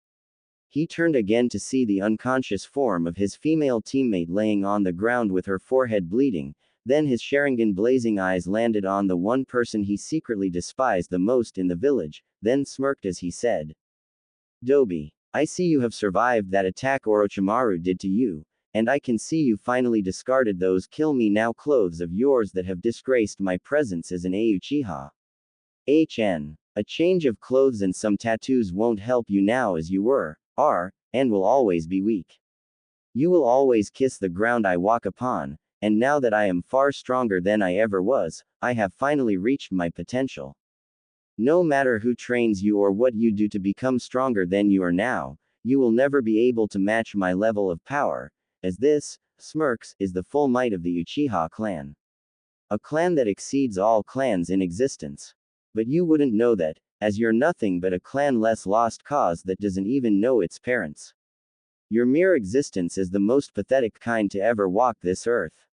He turned again to see the unconscious form of his female teammate laying on the ground with her forehead bleeding. Then his Sharingan blazing eyes landed on the one person he secretly despised the most in the village, then smirked as he said, "Dobi, I see you have survived that attack Orochimaru did to you, and I can see you finally discarded those kill me now clothes of yours that have disgraced my presence as an Uchiha. A change of clothes and some tattoos won't help you now, as you were, are, and will always be weak. You will always kiss the ground I walk upon, and now that I am far stronger than I ever was, I have finally reached my potential. No matter who trains you or what you do to become stronger than you are now, you will never be able to match my level of power, as this," smirks, "is the full might of the Uchiha clan. A clan that exceeds all clans in existence. But you wouldn't know that, as you're nothing but a clan-less lost cause that doesn't even know its parents. Your mere existence is the most pathetic kind to ever walk this earth."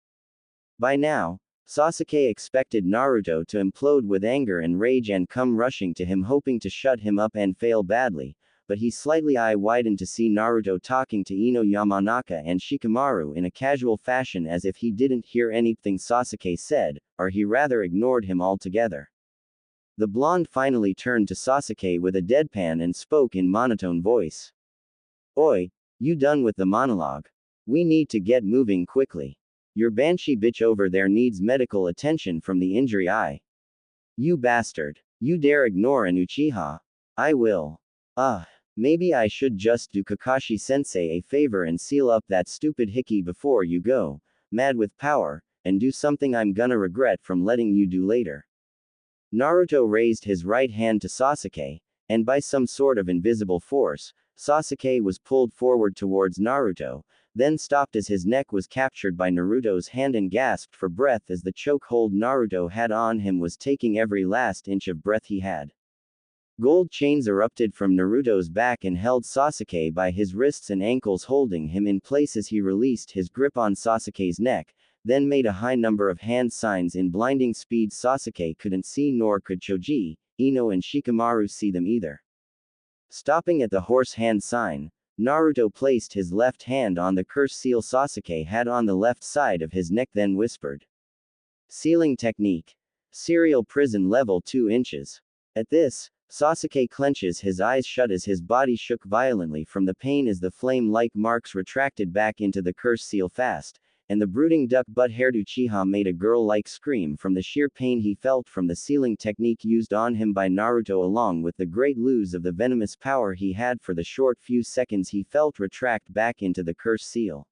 By now, Sasuke expected Naruto to implode with anger and rage and come rushing to him, hoping to shut him up and fail badly, but he slightly eye-widened to see Naruto talking to Ino Yamanaka and Shikamaru in a casual fashion, as if he didn't hear anything Sasuke said, or he rather ignored him altogether. The blonde finally turned to Sasuke with a deadpan and spoke in monotone voice. "Oi, you done with the monologue? We need to get moving quickly. Your banshee bitch over there needs medical attention from the injury eye. You bastard. You dare ignore an Uchiha? I will. Maybe I should just do Kakashi-sensei a favor and seal up that stupid hickey before you go, mad with power, and do something I'm gonna regret from letting you do later." Naruto raised his right hand to Sasuke, and by some sort of invisible force, Sasuke was pulled forward towards Naruto, then stopped as his neck was captured by Naruto's hand and gasped for breath as the chokehold Naruto had on him was taking every last inch of breath he had. Gold chains erupted from Naruto's back and held Sasuke by his wrists and ankles, holding him in place as he released his grip on Sasuke's neck, then made a high number of hand signs in blinding speed Sasuke couldn't see nor could Choji. Ino and Shikamaru see them either. Stopping at the horse hand sign, Naruto placed his left hand on the curse seal Sasuke had on the left side of his neck, then whispered. Sealing technique. Serial prison level 2 inches. At this, Sasuke clenches his eyes shut as his body shook violently from the pain as the flame-like marks retracted back into the curse seal fast, and the brooding duck-butt-haired Uchiha made a girl-like scream from the sheer pain he felt from the sealing technique used on him by Naruto, along with the great lose of the venomous power he had for the short few seconds he felt retract back into the curse seal.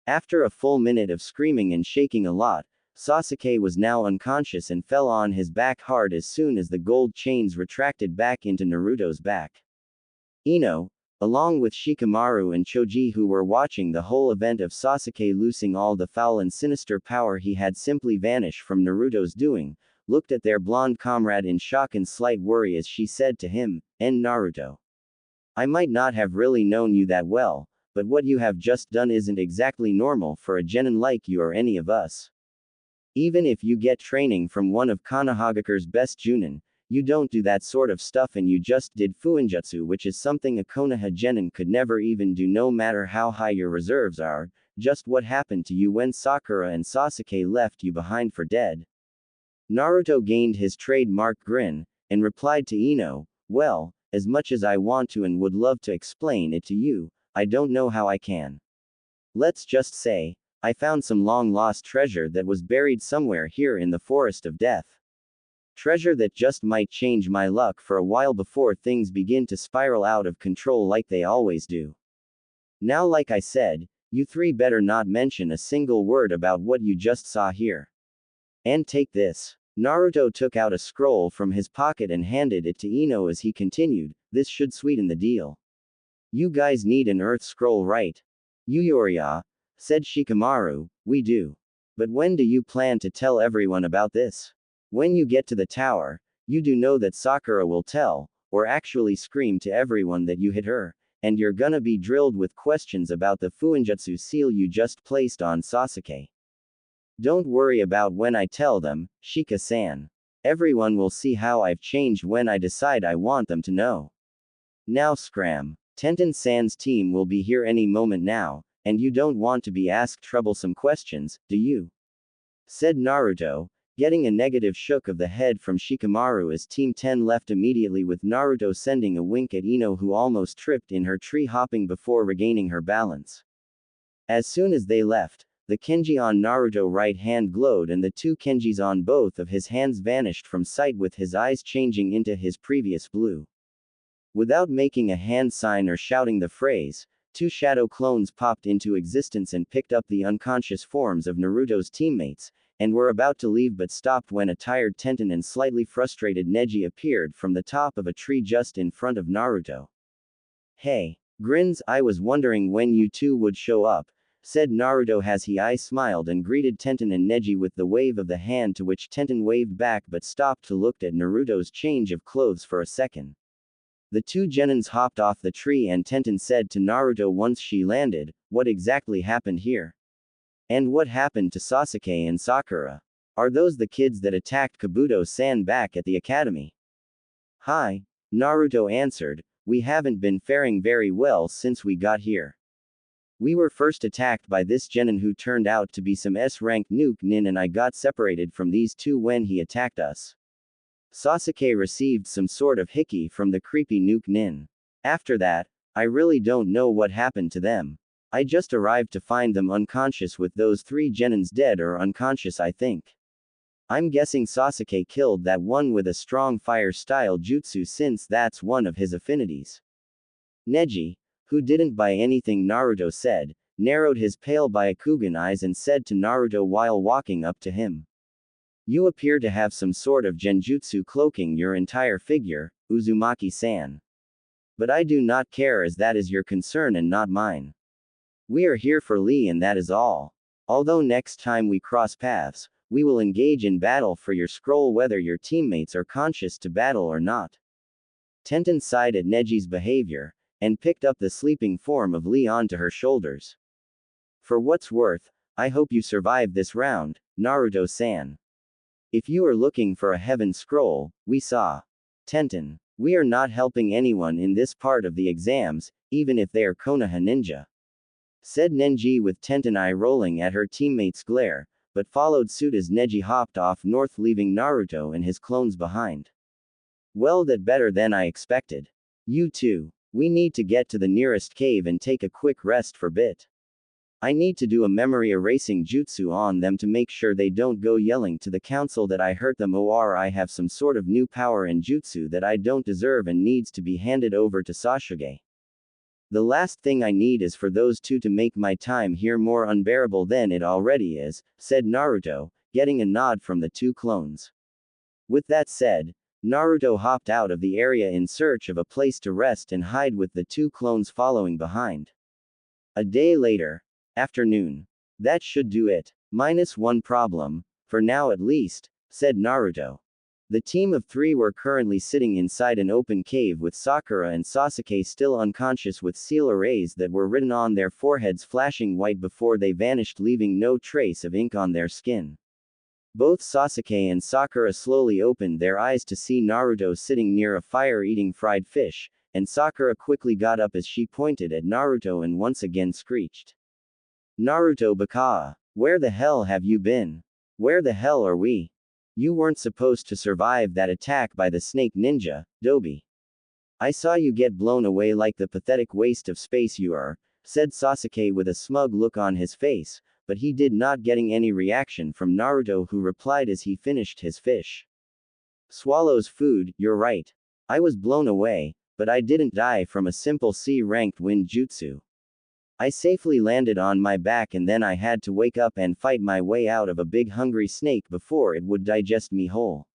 After a full minute of screaming and shaking a lot, Sasuke was now unconscious and fell on his back hard as soon as the gold chains retracted back into Naruto's back. Ino, along with Shikamaru and Choji, who were watching the whole event of Sasuke losing all the foul and sinister power he had simply vanish from Naruto's doing, looked at their blonde comrade in shock and slight worry as she said to him, Naruto. I might not have really known you that well, but what you have just done isn't exactly normal for a genin like you or any of us. Even if you get training from one of Konohagakure's best junin, you don't do that sort of stuff, and you just did fuinjutsu, which is something a Konoha genin could never even do no matter how high your reserves are. Just what happened to you when Sakura and Sasuke left you behind for dead? Naruto gained his trademark grin, and replied to Ino, well, as much as I want to and would love to explain it to you, I don't know how I can. Let's just say, I found some long-lost treasure that was buried somewhere here in the Forest of Death. Treasure that just might change my luck for a while before things begin to spiral out of control like they always do. Now, like I said, you three better not mention a single word about what you just saw here. And take this. Naruto took out a scroll from his pocket and handed it to Ino as he continued, this should sweeten the deal. You guys need an earth scroll, right? Yuyoriya, said Shikamaru, we do. But when do you plan to tell everyone about this? When you get to the tower, you do know that Sakura will tell, or actually scream to everyone that you hit her, and you're gonna be drilled with questions about the fuinjutsu seal you just placed on Sasuke. Don't worry about when I tell them, Shika-san. Everyone will see how I've changed when I decide I want them to know. Now scram. Tenten-san's team will be here any moment now, and you don't want to be asked troublesome questions, do you? Said Naruto, getting a negative shook of the head from Shikamaru as Team 10 left immediately, with Naruto sending a wink at Ino, who almost tripped in her tree hopping before regaining her balance. As soon as they left, the Kenji on Naruto's right hand glowed and the two Kenjis on both of his hands vanished from sight, with his eyes changing into his previous blue. Without making a hand sign or shouting the phrase, two shadow clones popped into existence and picked up the unconscious forms of Naruto's teammates, and were about to leave but stopped when a tired Tenten and slightly frustrated Neji appeared from the top of a tree just in front of Naruto. Hey, grins, I was wondering when you two would show up, said Naruto as he smiled and greeted Tenten and Neji with the wave of the hand, to which Tenten waved back but stopped to look at Naruto's change of clothes for a second. The two genins hopped off the tree and Tenten said to Naruto once she landed, what exactly happened here? And what happened to Sasuke and Sakura? Are those the kids that attacked Kabuto-san back at the academy? Hi, Naruto answered, we haven't been faring very well since we got here. We were first attacked by this genin who turned out to be some S-rank nuke nin, and I got separated from these two when he attacked us. Sasuke received some sort of hickey from the creepy nuke nin. After that, I really don't know what happened to them. I just arrived to find them unconscious, with those three genins dead or unconscious, I think. I'm guessing Sasuke killed that one with a strong fire-style jutsu, since that's one of his affinities. Neji, who didn't buy anything Naruto said, narrowed his pale Byakugan eyes and said to Naruto while walking up to him. You appear to have some sort of genjutsu cloaking your entire figure, Uzumaki-san. But I do not care, as that is your concern and not mine. We are here for Lee and that is all. Although next time we cross paths, we will engage in battle for your scroll whether your teammates are conscious to battle or not. Tenten sighed at Neji's behavior, and picked up the sleeping form of Lee onto her shoulders. For what's worth, I hope you survive this round, Naruto-san. If you are looking for a heaven scroll, we saw Tenten, we are not helping anyone in this part of the exams, even if they are Konoha ninja. Said Nenji with Tenten eye rolling at her teammate's glare, but followed suit as Neji hopped off north leaving Naruto and his clones behind. Well, that better than I expected. You too. We need to get to the nearest cave and take a quick rest for bit. I need to do a memory erasing jutsu on them to make sure they don't go yelling to the council that I hurt them or I have some sort of new power and jutsu that I don't deserve and needs to be handed over to Sasuke. The last thing I need is for those two to make my time here more unbearable than it already is, said Naruto, getting a nod from the two clones. With that said, Naruto hopped out of the area in search of a place to rest and hide with the two clones following behind. A day later. Afternoon. That should do it. Minus one problem, for now at least, said Naruto. The team of three were currently sitting inside an open cave with Sakura and Sasuke still unconscious with seal arrays that were written on their foreheads flashing white before they vanished leaving no trace of ink on their skin. Both Sasuke and Sakura slowly opened their eyes to see Naruto sitting near a fire eating fried fish, and Sakura quickly got up as she pointed at Naruto and once again screeched. Naruto Baka, where the hell have you been? Where the hell are we? You weren't supposed to survive that attack by the snake ninja, Dobi. I saw you get blown away like the pathetic waste of space you are, said Sasuke with a smug look on his face, but he did not getting any reaction from Naruto who replied as he finished his fish. Swallows food, you're right. I was blown away, but I didn't die from a simple C-ranked wind jutsu. I safely landed on my back and then I had to wake up and fight my way out of a big hungry snake before it would digest me whole.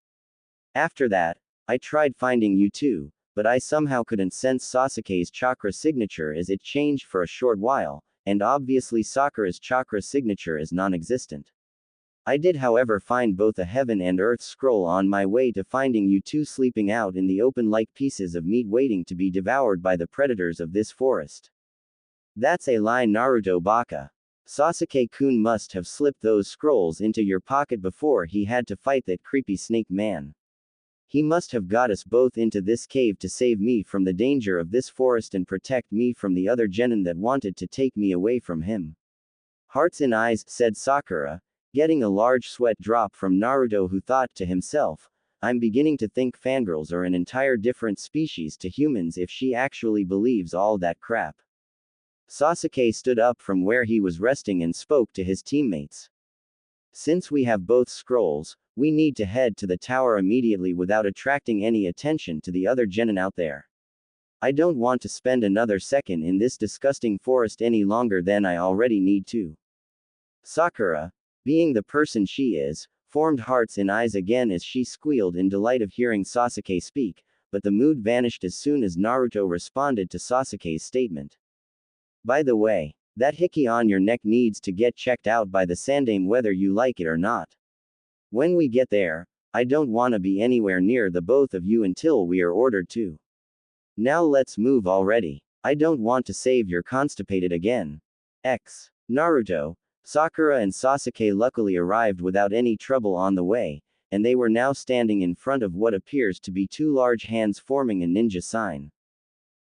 After that, I tried finding you too, but I somehow couldn't sense Sasuke's chakra signature as it changed for a short while, and obviously Sakura's chakra signature is non-existent. I did however find both a heaven and earth scroll on my way to finding you two sleeping out in the open like pieces of meat waiting to be devoured by the predators of this forest. That's a lie Naruto Baka. Sasuke-kun must have slipped those scrolls into your pocket before he had to fight that creepy snake man. He must have got us both into this cave to save me from the danger of this forest and protect me from the other genin that wanted to take me away from him. Hearts in eyes, said Sakura, getting a large sweat drop from Naruto who thought to himself, I'm beginning to think fangirls are an entire different species to humans if she actually believes all that crap. Sasuke stood up from where he was resting and spoke to his teammates. Since we have both scrolls, we need to head to the tower immediately without attracting any attention to the other genin out there. I don't want to spend another second in this disgusting forest any longer than I already need to. Sakura, being the person she is, formed hearts in eyes again as she squealed in delight of hearing Sasuke speak, but the mood vanished as soon as Naruto responded to Sasuke's statement. By the way, that hickey on your neck needs to get checked out by the Sandame whether you like it or not. When we get there, I don't wanna be anywhere near the both of you until we are ordered to. Now let's move already. I don't want to save your constipated again. Naruto, Sakura and Sasuke luckily arrived without any trouble on the way, and they were now standing in front of what appears to be two large hands forming a ninja sign.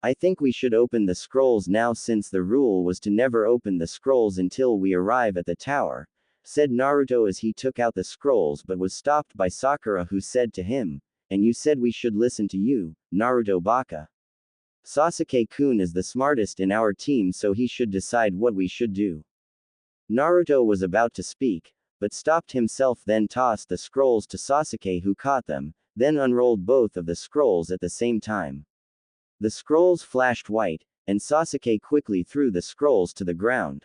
I think we should open the scrolls now since the rule was to never open the scrolls until we arrive at the tower, said Naruto as he took out the scrolls but was stopped by Sakura who said to him, and you said we should listen to you, Naruto Baka. Sasuke-kun is the smartest in our team so he should decide what we should do. Naruto was about to speak, but stopped himself then tossed the scrolls to Sasuke who caught them, then unrolled both of the scrolls at the same time. The scrolls flashed white, and Sasuke quickly threw the scrolls to the ground.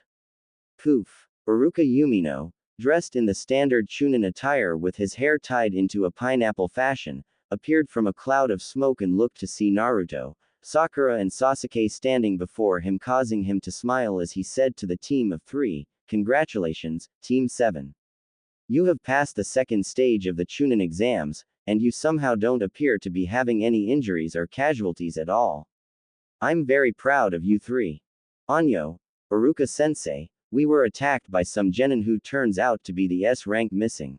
Poof! Iruka Yumino, dressed in the standard Chunin attire with his hair tied into a pineapple fashion, appeared from a cloud of smoke and looked to see Naruto, Sakura and Sasuke standing before him causing him to smile as he said to the team of three, congratulations, Team 7. You have passed the second stage of the Chunin exams, and you somehow don't appear to be having any injuries or casualties at all. I'm very proud of you three. Anyo, Iruka-sensei, we were attacked by some genin who turns out to be the S rank missing.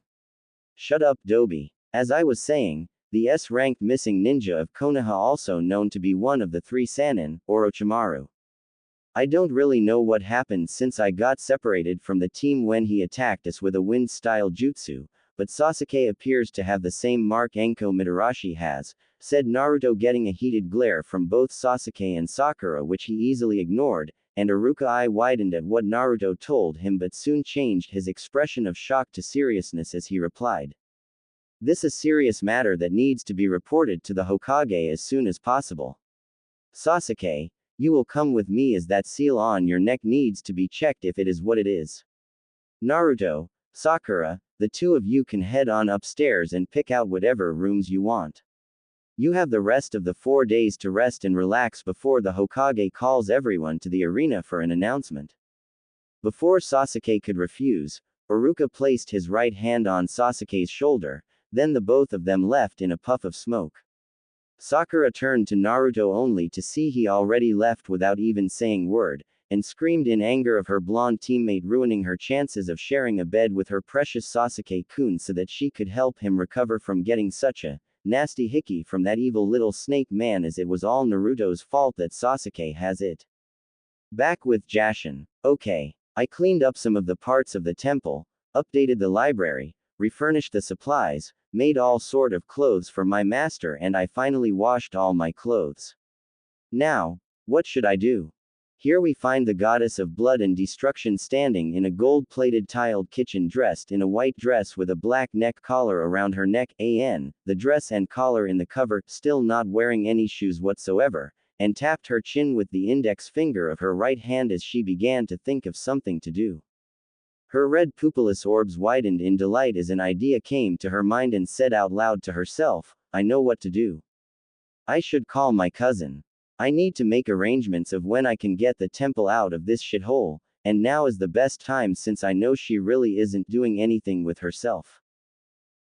Shut up, Dobi. As I was saying, the S-ranked missing ninja of Konoha, also known to be one of the three Sannin, Orochimaru. I don't really know what happened since I got separated from the team when he attacked us with a wind-style jutsu, but Sasuke appears to have the same mark Enko Mitarashi has, said Naruto, getting a heated glare from both Sasuke and Sakura which he easily ignored, and Iruka eye widened at what Naruto told him but soon changed his expression of shock to seriousness as he replied. This is a serious matter that needs to be reported to the Hokage as soon as possible. Sasuke, you will come with me as that seal on your neck needs to be checked if it is what it is. Naruto, Sakura, the two of you can head on upstairs and pick out whatever rooms you want. You have the rest of the 4 days to rest and relax before the Hokage calls everyone to the arena for an announcement. Before Sasuke could refuse, Iruka placed his right hand on Sasuke's shoulder, then the both of them left in a puff of smoke. Sakura turned to Naruto only to see he already left without even saying word, and screamed in anger of her blonde teammate ruining her chances of sharing a bed with her precious Sasuke-kun so that she could help him recover from getting such a nasty hickey from that evil little snake man, as it was all Naruto's fault that Sasuke has it. Back with Jashin. Okay. I cleaned up some of the parts of the temple, updated the library, refurnished the supplies, made all sort of clothes for my master, and I finally washed all my clothes. Now, what should I do? Here we find the goddess of blood and destruction standing in a gold-plated tiled kitchen dressed in a white dress with a black neck collar around her neck, the dress and collar in the cover, still not wearing any shoes whatsoever, and tapped her chin with the index finger of her right hand as she began to think of something to do. Her red pupilless orbs widened in delight as an idea came to her mind and said out loud to herself, I know what to do. I should call my cousin. I need to make arrangements of when I can get the temple out of this shithole, and now is the best time since I know she really isn't doing anything with herself.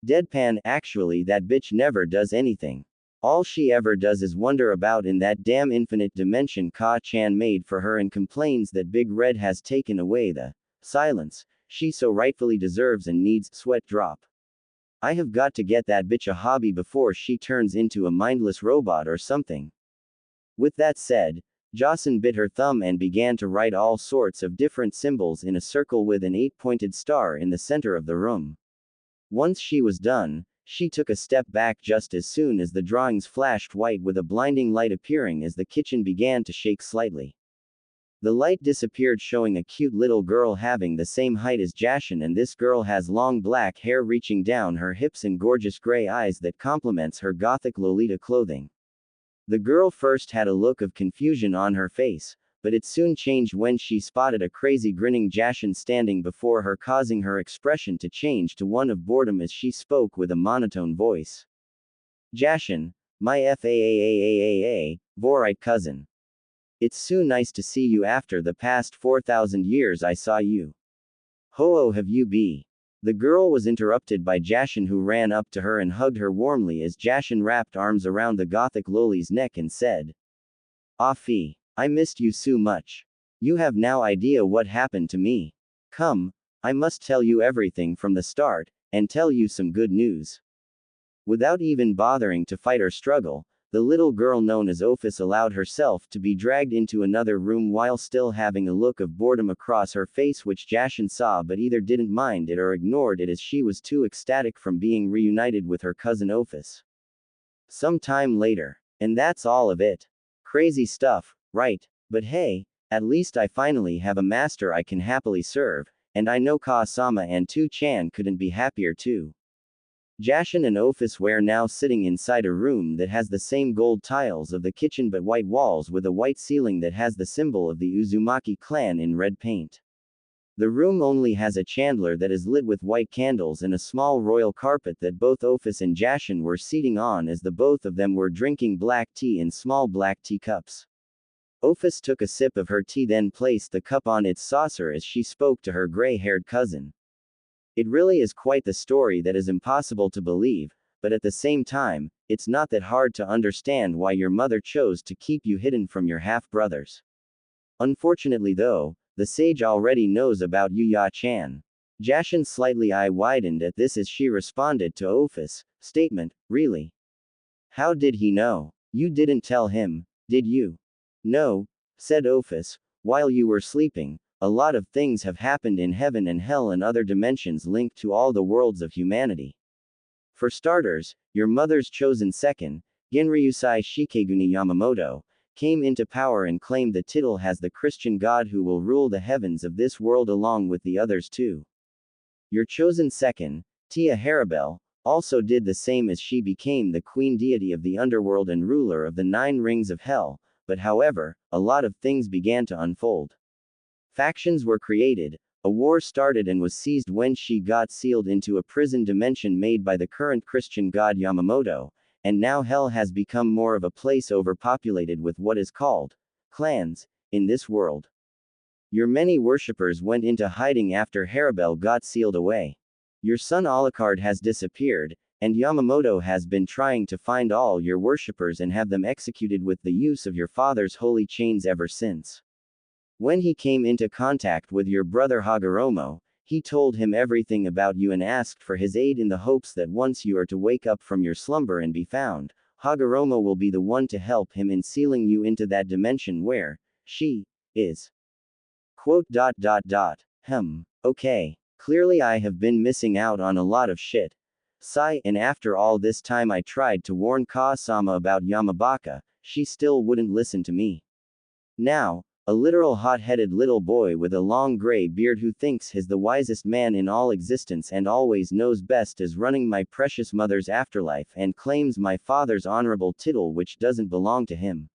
Deadpan, actually that bitch never does anything. All she ever does is wander about in that damn infinite dimension Ka-chan made for her and complains that Big Red has taken away the silence she so rightfully deserves and needs. Sweat drop. I have got to get that bitch a hobby before she turns into a mindless robot or something. With that said, Jashin bit her thumb and began to write all sorts of different symbols in a circle with an 8-pointed star in the center of the room. Once she was done, she took a step back just as soon as the drawings flashed white with a blinding light appearing as the kitchen began to shake slightly. The light disappeared, showing a cute little girl having the same height as Jashin, and this girl has long black hair reaching down her hips and gorgeous gray eyes that complements her gothic Lolita clothing. The girl first had a look of confusion on her face, but it soon changed when she spotted a crazy grinning Jashin standing before her, causing her expression to change to one of boredom as she spoke with a monotone voice. Jashin, my FAAAAAA, Vorite cousin. It's so nice to see you after the past 4,000 years I saw you. Ho-oh have you be? The girl was interrupted by Jashin, who ran up to her and hugged her warmly as Jashin wrapped arms around the gothic Loli's neck and said, Ah fee, I missed you so much. You have no idea what happened to me. Come, I must tell you everything from the start, and tell you some good news. Without even bothering to fight or struggle, the little girl known as Ophis allowed herself to be dragged into another room while still having a look of boredom across her face, which Jashin saw but either didn't mind it or ignored it as she was too ecstatic from being reunited with her cousin Ophis. Some time later. And that's all of it. Crazy stuff, right? But hey, at least I finally have a master I can happily serve, and I know Ka-sama and Tu-chan couldn't be happier too. Jashin and Ophis were now sitting inside a room that has the same gold tiles of the kitchen but white walls with a white ceiling that has the symbol of the Uzumaki clan in red paint. The room only has a chandelier that is lit with white candles and a small royal carpet that both Ophis and Jashin were seating on as the both of them were drinking black tea in small black teacups. Ophis took a sip of her tea, then placed the cup on its saucer as she spoke to her gray-haired cousin. It really is quite the story that is impossible to believe, but at the same time, it's not that hard to understand why your mother chose to keep you hidden from your half-brothers. Unfortunately though, the sage already knows about Yuya-chan. Jashin's slightly eye widened at this as she responded to Ophis' statement, really? How did he know? You didn't tell him, did you? No, said Ophis, while you were sleeping, a lot of things have happened in heaven and hell and other dimensions linked to all the worlds of humanity. For starters, your mother's chosen second, Genryusai Shikeguni Yamamoto, came into power and claimed the title as the Christian god who will rule the heavens of this world along with the others too. Your chosen second, Tia Harabel, also did the same as she became the queen deity of the underworld and ruler of the 9 rings of hell, but however, a lot of things began to unfold. Factions were created, a war started and was seized when she got sealed into a prison dimension made by the current Christian god Yamamoto, and now hell has become more of a place overpopulated with what is called clans in this world. Your many worshippers went into hiding after Harabel got sealed away. Your son Alucard has disappeared, and Yamamoto has been trying to find all your worshippers and have them executed with the use of your father's holy chains ever since. When he came into contact with your brother Hagoromo, he told him everything about you and asked for his aid in the hopes that once you are to wake up from your slumber and be found, Hagoromo will be the one to help him in sealing you into that dimension where she is. Okay. Clearly I have been missing out on a lot of shit. Sigh, and after all this time I tried to warn Ka-sama about Yamabaka, she still wouldn't listen to me. Now, a literal hot-headed little boy with a long gray beard who thinks he's the wisest man in all existence and always knows best is running my precious mother's afterlife and claims my father's honorable title which doesn't belong to him.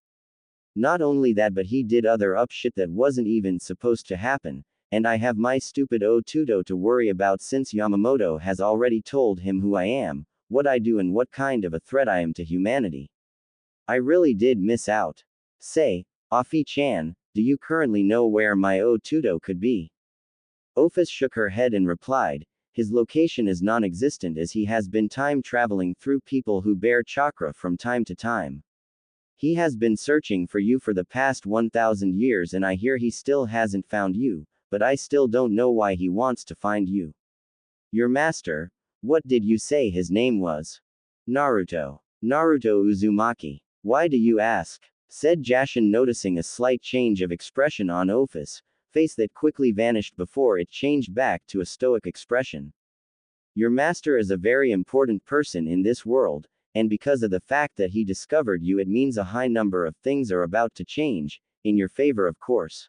Not only that, but he did other up shit that wasn't even supposed to happen, and I have my stupid Otudo to worry about since Yamamoto has already told him who I am, what I do and what kind of a threat I am to humanity. I really did miss out. Say, Afi-chan, do you currently know where my Otudo could be? Ophis shook her head and replied, his location is non-existent as he has been time traveling through people who bear chakra from time to time. He has been searching for you for the past 1,000 years and I hear he still hasn't found you, but I still don't know why he wants to find you. Your master, what did you say his name was? Naruto. Naruto Uzumaki. Why do you ask? Said Jashin, noticing a slight change of expression on Ophis' face that quickly vanished before it changed back to a stoic expression. Your master is a very important person in this world, and because of the fact that he discovered you it means a high number of things are about to change, in your favor of course.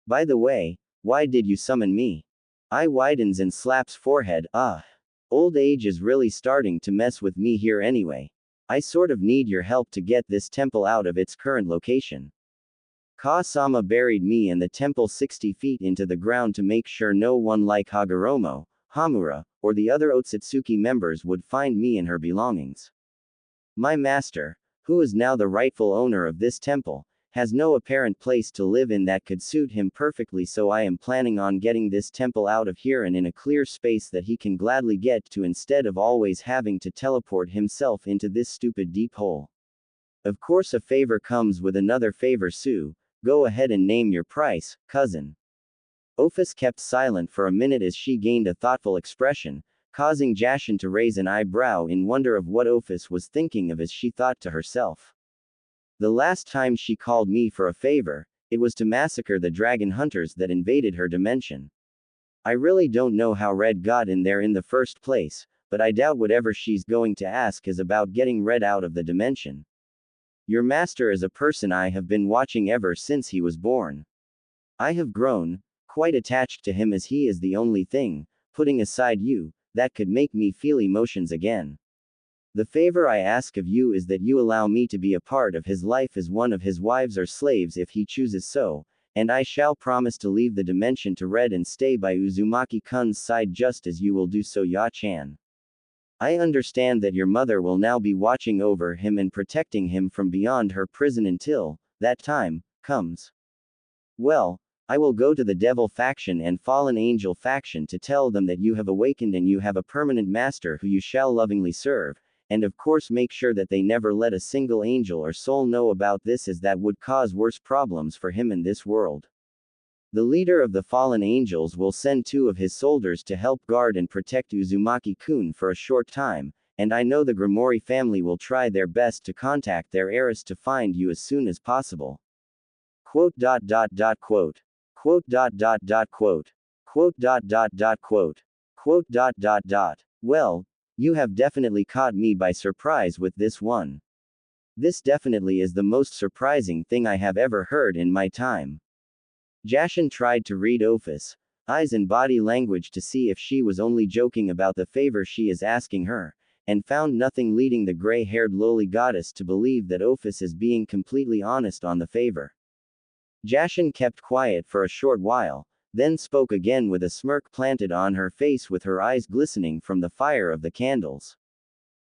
By the way, why did you summon me? Eye widens and slaps forehead, old age is really starting to mess with me here anyway. I sort of need your help to get this temple out of its current location. Ka-sama buried me and the temple 60 feet into the ground to make sure no one like Hagoromo, Hamura, or the other Otsutsuki members would find me and her belongings. My master, who is now the rightful owner of this temple, has no apparent place to live in that could suit him perfectly, so I am planning on getting this temple out of here and in a clear space that he can gladly get to instead of always having to teleport himself into this stupid deep hole. Of course a favor comes with another favor, Sue, go ahead and name your price, cousin. Ophis kept silent for a minute as she gained a thoughtful expression, causing Jashin to raise an eyebrow in wonder of what Ophis was thinking of as she thought to herself. The last time she called me for a favor, it was to massacre the dragon hunters that invaded her dimension. I really don't know how Red got in there in the first place, but I doubt whatever she's going to ask is about getting Red out of the dimension. Your master is a person I have been watching ever since he was born. I have grown quite attached to him as he is the only thing, putting aside you, that could make me feel emotions again. The favor I ask of you is that you allow me to be a part of his life as one of his wives or slaves if he chooses so, and I shall promise to leave the dimension to Red and stay by Uzumaki-kun's side just as you will do so, Ya-chan. I understand that your mother will now be watching over him and protecting him from beyond her prison until that time comes. Well, I will go to the Devil faction and Fallen Angel faction to tell them that you have awakened and you have a permanent master who you shall lovingly serve, and of course make sure that they never let a single angel or soul know about this, as that would cause worse problems for him in this world. The leader of the fallen angels will send 2 of his soldiers to help guard and protect Uzumaki-kun for a short time, and I know the Grimoire family will try their best to contact their heiress to find you as soon as possible. Quote. Quote. Quote. Quote. Quote. Well, you have definitely caught me by surprise with this one. This definitely is the most surprising thing I have ever heard in my time. Jashin tried to read Ophis' eyes and body language to see if she was only joking about the favor she is asking her, and found nothing leading the gray-haired lowly goddess to believe that Ophis is being completely honest on the favor. Jashin kept quiet for a short while, then spoke again with a smirk planted on her face with her eyes glistening from the fire of the candles.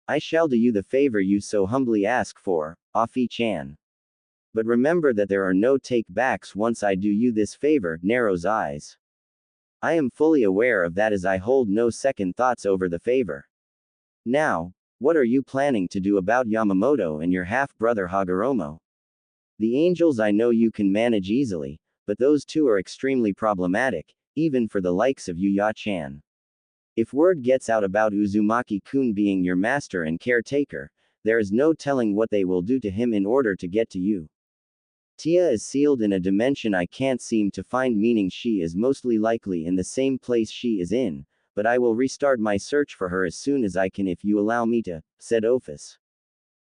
I shall do you the favor you so humbly ask for, Afi-chan. But remember that there are no take-backs once I do you this favor, Narrow's eyes. I am fully aware of that as I hold no second thoughts over the favor. Now, what are you planning to do about Yamamoto and your half-brother Hagoromo? The angels I know you can manage easily, but those two are extremely problematic, even for the likes of Yuya-chan. If word gets out about Uzumaki-kun being your master and caretaker, there is no telling what they will do to him in order to get to you. Tia is sealed in a dimension I can't seem to find, meaning she is mostly likely in the same place she is in, but I will restart my search for her as soon as I can if you allow me to, said Ophis.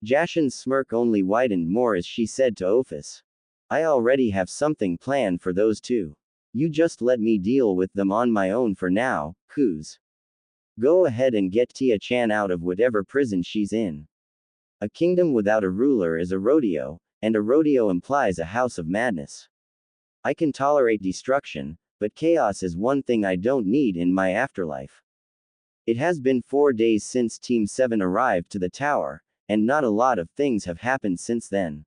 Jashin's smirk only widened more as she said to Ophis. I already have something planned for those two. You just let me deal with them on my own for now, Kuz. Go ahead and get Tia-chan out of whatever prison she's in. A kingdom without a ruler is a rodeo, and a rodeo implies a house of madness. I can tolerate destruction, but chaos is one thing I don't need in my afterlife. It has been 4 days since Team 7 arrived to the tower, and not a lot of things have happened since then.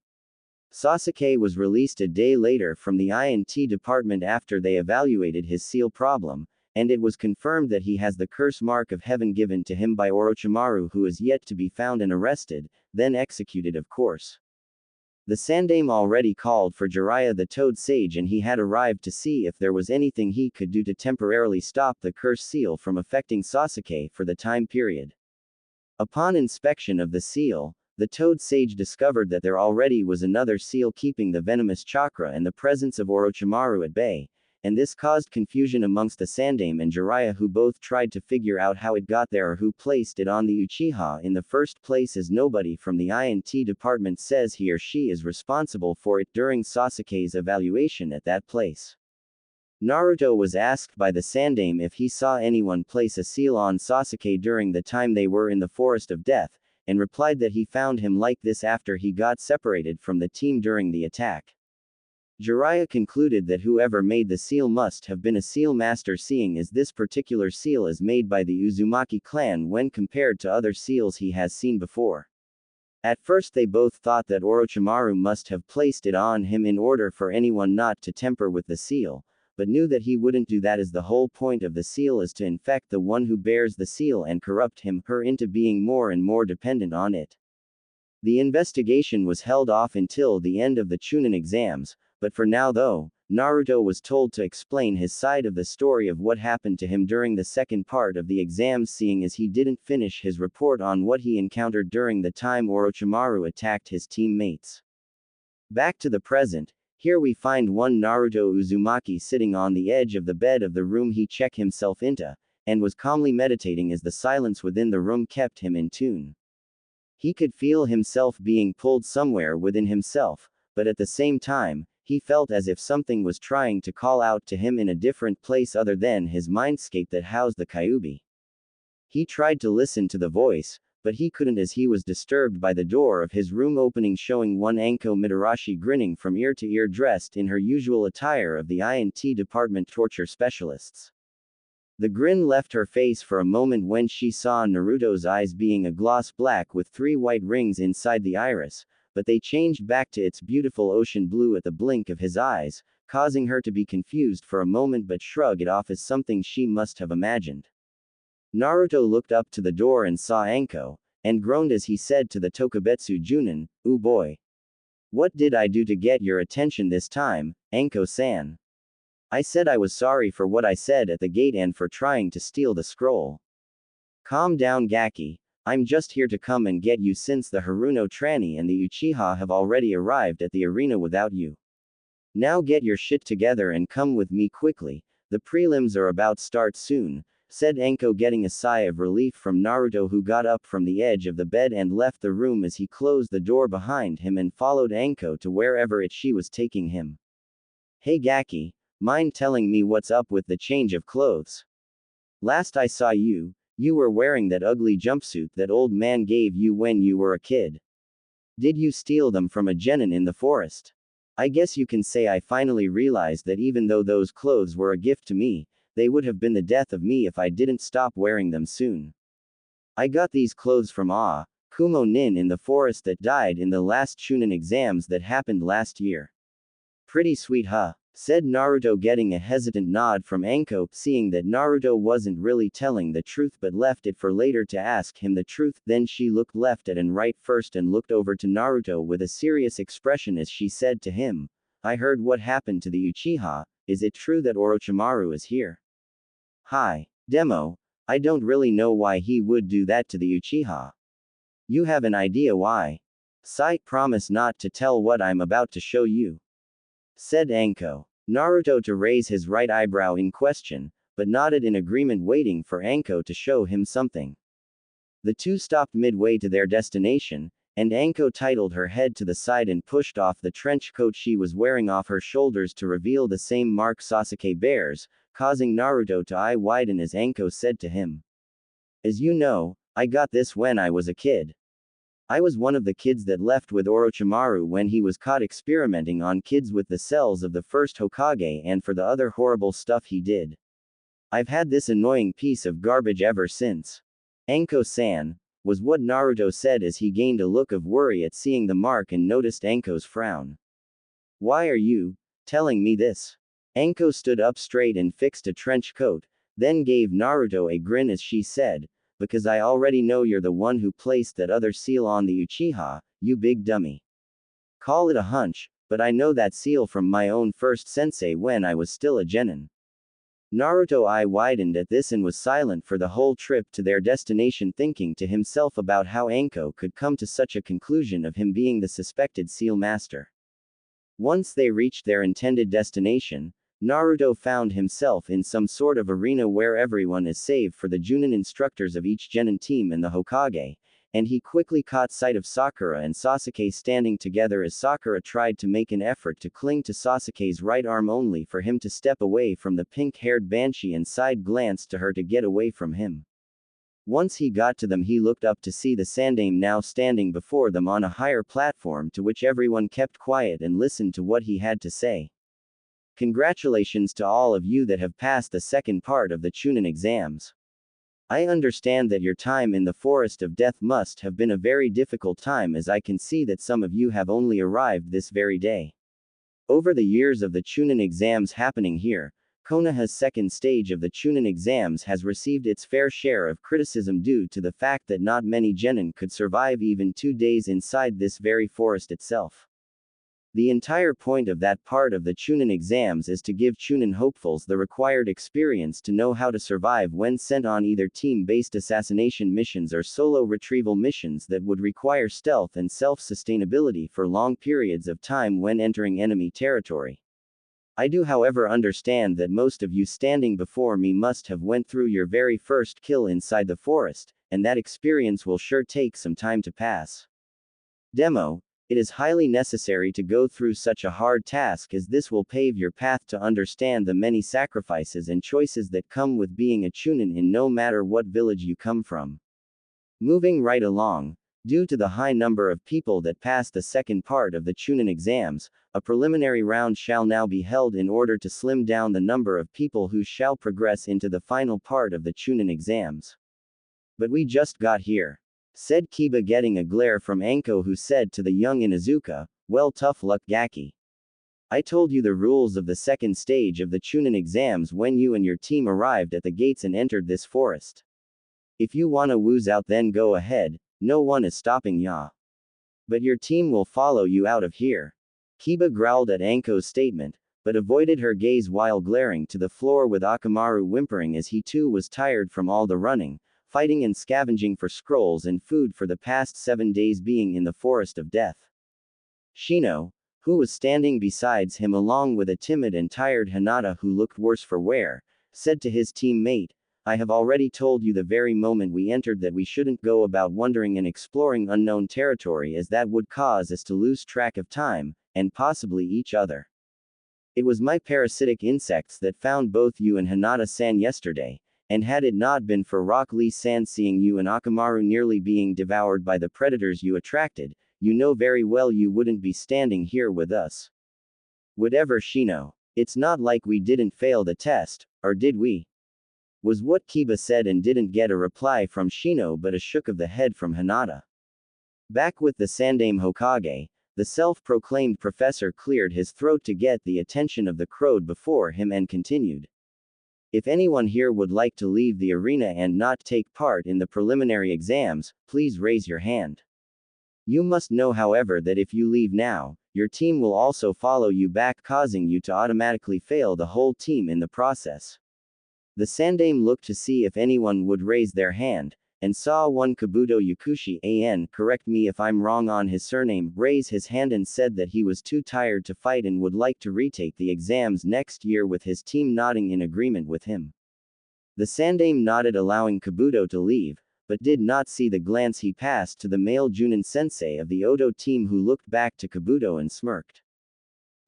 Sasuke was released a day later from the INT department after they evaluated his seal problem, and it was confirmed that he has the curse mark of heaven given to him by Orochimaru, who is yet to be found and arrested, then executed of course. The Sandaime already called for Jiraiya the Toad Sage, and he had arrived to see if there was anything he could do to temporarily stop the curse seal from affecting Sasuke for the time period. Upon inspection of the seal, the Toad Sage discovered that there already was another seal keeping the venomous chakra and the presence of Orochimaru at bay, and this caused confusion amongst the Sandaime and Jiraiya, who both tried to figure out how it got there or who placed it on the Uchiha in the first place, as nobody from the INT department says he or she is responsible for it during Sasuke's evaluation at that place. Naruto was asked by the Sandaime if he saw anyone place a seal on Sasuke during the time they were in the Forest of Death, and replied that he found him like this after he got separated from the team during the attack. Jiraiya concluded that whoever made the seal must have been a seal master, seeing as this particular seal is made by the Uzumaki clan when compared to other seals he has seen before. At first they both thought that Orochimaru must have placed it on him in order for anyone not to tamper with the seal, but knew that he wouldn't do that, as the whole point of the seal is to infect the one who bears the seal and corrupt him/her into being more and more dependent on it. The investigation was held off until the end of the Chunin exams, but for now though, Naruto was told to explain his side of the story of what happened to him during the second part of the exams, seeing as he didn't finish his report on what he encountered during the time Orochimaru attacked his teammates. Back to the present, here we find one Naruto Uzumaki sitting on the edge of the bed of the room he checked himself into, and was calmly meditating as the silence within the room kept him in tune. He could feel himself being pulled somewhere within himself, but at the same time, he felt as if something was trying to call out to him in a different place other than his mindscape that housed the Kyuubi. He tried to listen to the voice, but he couldn't, as he was disturbed by the door of his room opening, showing one Anko Mitarashi grinning from ear to ear, dressed in her usual attire of the INT department torture specialists. The grin left her face for a moment when she saw Naruto's eyes being a gloss black with 3 white rings inside the iris, but they changed back to its beautiful ocean blue at the blink of his eyes, causing her to be confused for a moment but shrug it off as something she must have imagined. Naruto looked up to the door and saw Anko, and groaned as he said to the Tokubetsu Junin, "Ooh boy. What did I do to get your attention this time, Anko-san? I said I was sorry for what I said at the gate and for trying to steal the scroll." "Calm down, Gaki. I'm just here to come and get you since the Haruno tranny and the Uchiha have already arrived at the arena without you. Now get your shit together and come with me quickly, the prelims are about start soon, said Enko, getting a sigh of relief from Naruto, who got up from the edge of the bed and left the room as he closed the door behind him and followed Enko to wherever she was taking him. Hey Gaki, mind telling me what's up with the change of clothes? Last I saw you, you were wearing that ugly jumpsuit that old man gave you when you were a kid. Did you steal them from a genin in the forest? I guess you can say I finally realized that even though those clothes were a gift to me, they would have been the death of me if I didn't stop wearing them soon. I got these clothes from Kumo Nin in the forest that died in the last Chunin exams that happened last year. Pretty sweet huh? Said Naruto, getting a hesitant nod from Enko, seeing that Naruto wasn't really telling the truth but left it for later to ask him the truth. Then she looked left and right first and looked over to Naruto with a serious expression as she said to him, I heard what happened to the Uchiha, is it true that Orochimaru is here? Hi, Demo, I don't really know why he would do that to the Uchiha. You have an idea why? Promise not to tell what I'm about to show you, said Enko. Naruto to raise his right eyebrow in question, but nodded in agreement, waiting for Enko to show him something. The two stopped midway to their destination, and Enko titled her head to the side and pushed off the trench coat she was wearing off her shoulders to reveal the same mark Sasuke bears, causing Naruto to eye widen as Enko said to him. As you know, I got this when I was a kid. I was one of the kids that left with Orochimaru when he was caught experimenting on kids with the cells of the first Hokage and for the other horrible stuff he did. I've had this annoying piece of garbage ever since. Enko-san, was what Naruto said as he gained a look of worry at seeing the mark and noticed Enko's frown. Why are you telling me this? Enko stood up straight and fixed a trench coat, then gave Naruto a grin as she said, because I already know you're the one who placed that other seal on the Uchiha, you big dummy. Call it a hunch, but I know that seal from my own first sensei when I was still a genin. Naruto eye widened at this and was silent for the whole trip to their destination, thinking to himself about how Enko could come to such a conclusion of him being the suspected seal master. Once they reached their intended destination, Naruto found himself in some sort of arena where everyone is save for the Junin instructors of each genin team and the Hokage, and he quickly caught sight of Sakura and Sasuke standing together as Sakura tried to make an effort to cling to Sasuke's right arm only for him to step away from the pink-haired banshee and side-glanced to her to get away from him. Once he got to them, he looked up to see the Sandaime now standing before them on a higher platform, to which everyone kept quiet and listened to what he had to say. Congratulations to all of you that have passed the second part of the Chunin exams. I understand that your time in the Forest of Death must have been a very difficult time, as I can see that some of you have only arrived this very day. Over the years of the Chunin exams happening here, Konoha's second stage of the Chunin exams has received its fair share of criticism due to the fact that not many genin could survive even 2 days inside this very forest itself. The entire point of that part of the Chunin exams is to give Chunin hopefuls the required experience to know how to survive when sent on either team-based assassination missions or solo retrieval missions that would require stealth and self-sustainability for long periods of time when entering enemy territory. I do however understand that most of you standing before me must have went through your very first kill inside the forest, and that experience will sure take some time to pass. Demo. It is highly necessary to go through such a hard task, as this will pave your path to understand the many sacrifices and choices that come with being a Chunin in no matter what village you come from. Moving right along, due to the high number of people that pass the second part of the Chunin exams, a preliminary round shall now be held in order to slim down the number of people who shall progress into the final part of the Chunin exams. But we just got here, said Kiba, getting a glare from Enko, who said to the young Inuzuka, well, tough luck Gaki. I told you the rules of the second stage of the Chunin exams when you and your team arrived at the gates and entered this forest. If you wanna wooze out, then go ahead, no one is stopping ya. But your team will follow you out of here. Kiba growled at Enko's statement, but avoided her gaze while glaring to the floor with Akamaru whimpering as he too was tired from all the running, fighting and scavenging for scrolls and food for the past 7 days, being in the forest of death. Shino, who was standing besides him along with a timid and tired Hinata who looked worse for wear, said to his teammate, I have already told you the very moment we entered that we shouldn't go about wandering and exploring unknown territory, as that would cause us to lose track of time, and possibly each other. It was my parasitic insects that found both you and Hinata-san yesterday, and had it not been for Rock Lee-san seeing you and Akamaru nearly being devoured by the predators you attracted, you know very well you wouldn't be standing here with us. Whatever, Shino. It's not like we didn't fail the test, or did we? Was what Kiba said, and didn't get a reply from Shino but a shook of the head from Hinata. Back with the Sandaime Hokage, the self-proclaimed professor cleared his throat to get the attention of the crowd before him and continued. If anyone here would like to leave the arena and not take part in the preliminary exams, please raise your hand. You must know, however, that if you leave now, your team will also follow you back, causing you to automatically fail the whole team in the process. The Sandaime looked to see if anyone would raise their hand, and saw one Kabuto Yakushi an, correct me if I'm wrong on his surname, raise his hand and said that he was too tired to fight and would like to retake the exams next year, with his team nodding in agreement with him. The Sandaime nodded, allowing Kabuto to leave, but did not see the glance he passed to the male Junin sensei of the Odo team, who looked back to Kabuto and smirked.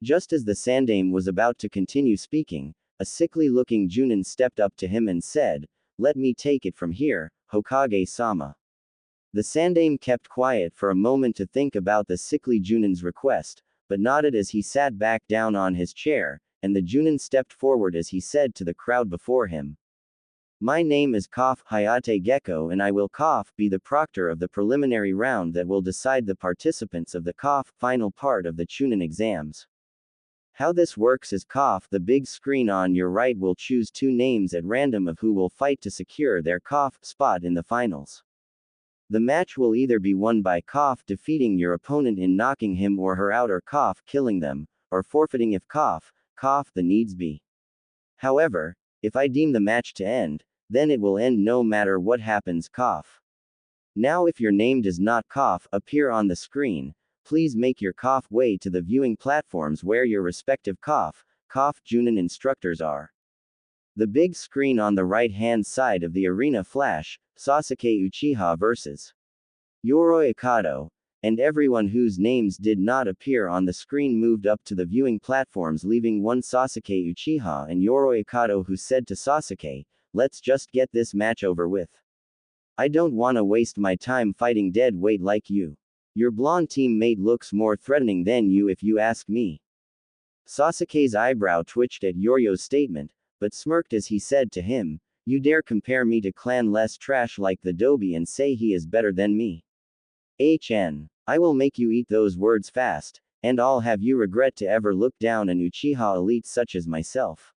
Just as the Sandaime was about to continue speaking, a sickly-looking Junin stepped up to him and said, Let me take it from here, Hokage-sama. The Sandaime kept quiet for a moment to think about the sickly Junin's request, but nodded as he sat back down on his chair, and the Junin stepped forward as he said to the crowd before him. My name is Hayate Gecko, and I will be the proctor of the preliminary round that will decide the participants of the final part of the Chunin exams. How this works is the big screen on your right will choose 2 names at random of who will fight to secure their spot in the finals. The match will either be won by defeating your opponent in knocking him or her out, or killing them, or forfeiting if the needs be. However, if I deem the match to end, then it will end no matter what happens. Now if your name does not appear on the screen, please make your way to the viewing platforms where your respective Junin instructors are. The big screen on the right-hand side of the arena flash, Sasuke Uchiha vs. Yoroi Akado, and everyone whose names did not appear on the screen moved up to the viewing platforms, leaving one Sasuke Uchiha and Yoroi Akado, who said to Sasuke, Let's just get this match over with. I don't wanna waste my time fighting dead weight like you. Your blonde teammate looks more threatening than you if you ask me. Sasuke's eyebrow twitched at Yoryo's statement, but smirked as he said to him, You dare compare me to clan less trash like the Dobi and say he is better than me? I will make you eat those words fast, and I'll have you regret to ever look down an Uchiha elite such as myself.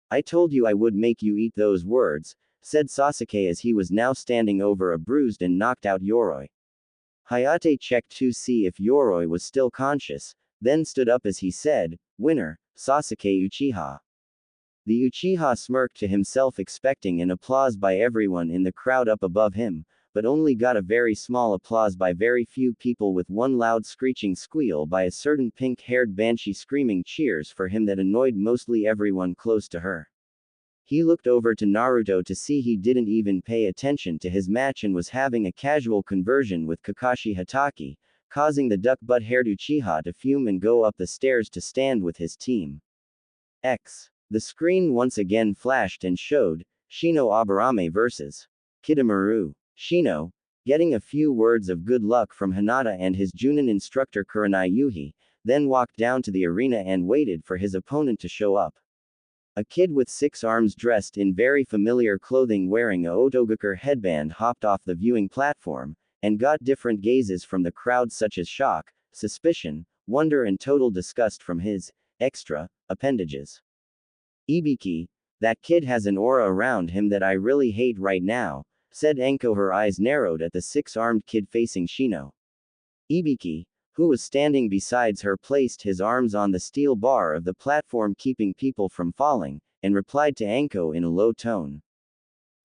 I told you I would make you eat those words, said Sasuke as he was now standing over a bruised and knocked out Yoroi. Hayate checked to see if Yoroi was still conscious, then stood up as he said, Winner, Sasuke Uchiha. The Uchiha smirked to himself, expecting an applause by everyone in the crowd up above him, but only got a very small applause by very few people, with one loud screeching squeal by a certain pink-haired banshee screaming cheers for him that annoyed mostly everyone close to her. He looked over to Naruto to see he didn't even pay attention to his match and was having a casual conversion with Kakashi Hatake, causing the duck-butt-haired Uchiha to fume and go up the stairs to stand with his team. The screen once again flashed and showed Shino Aburame vs. Kidomaru. Shino, getting a few words of good luck from Hinata and his Junin instructor Kurenai Yuhi, then walked down to the arena and waited for his opponent to show up. A kid with 6 arms dressed in very familiar clothing wearing a Otogakur headband hopped off the viewing platform, and got different gazes from the crowd such as shock, suspicion, wonder and total disgust from his extra appendages. Ibiki, that kid has an aura around him that I really hate right now, said Enko, her eyes narrowed at the 6-armed kid facing Shino. Ibiki, who was standing besides her, placed his arms on the steel bar of the platform keeping people from falling, and replied to Enko in a low tone.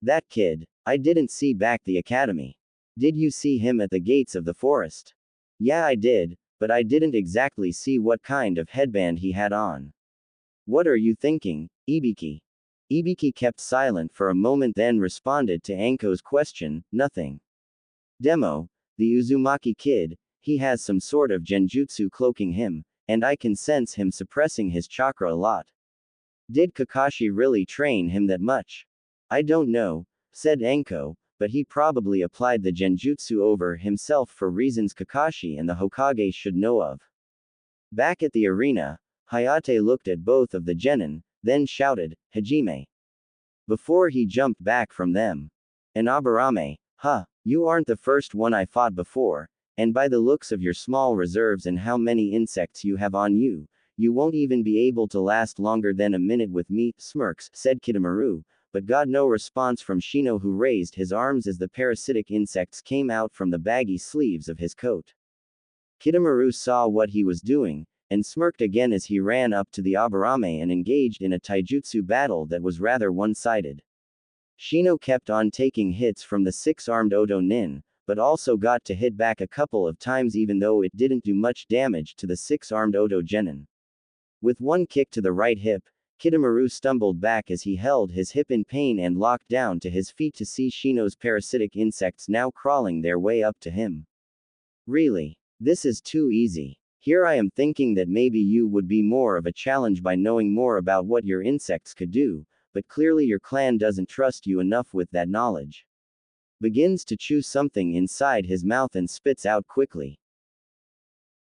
That kid. I didn't see back the academy. Did you see him at the gates of the forest? Yeah, I did, but I didn't exactly see what kind of headband he had on. What are you thinking, Ibiki? Ibiki kept silent for a moment then responded to Anko's question, nothing. Demo, the Uzumaki kid, he has some sort of genjutsu cloaking him, and I can sense him suppressing his chakra a lot. Did Kakashi really train him that much? I don't know, said Anko, but he probably applied the genjutsu over himself for reasons Kakashi and the Hokage should know of. Back at the arena, Hayate looked at both of the genin, then shouted, Hajime. Before he jumped back from them. And Aburame, huh, you aren't the first one I fought before, and by the looks of your small reserves and how many insects you have on you, you won't even be able to last longer than a minute with me, smirks, said Kidomaru, but got no response from Shino who raised his arms as the parasitic insects came out from the baggy sleeves of his coat. Kidomaru saw what he was doing, and smirked again as he ran up to the Aburame and engaged in a taijutsu battle that was rather one-sided. Shino kept on taking hits from the six-armed Odo Nin, but also got to hit back a couple of times even though it didn't do much damage to the six-armed Odo Genin. With one kick to the right hip, Kidomaru stumbled back as he held his hip in pain and locked down to his feet to see Shino's parasitic insects now crawling their way up to him. Really? This is too easy. Here I am thinking that maybe you would be more of a challenge by knowing more about what your insects could do, but clearly your clan doesn't trust you enough with that knowledge. Begins to chew something inside his mouth and spits out quickly.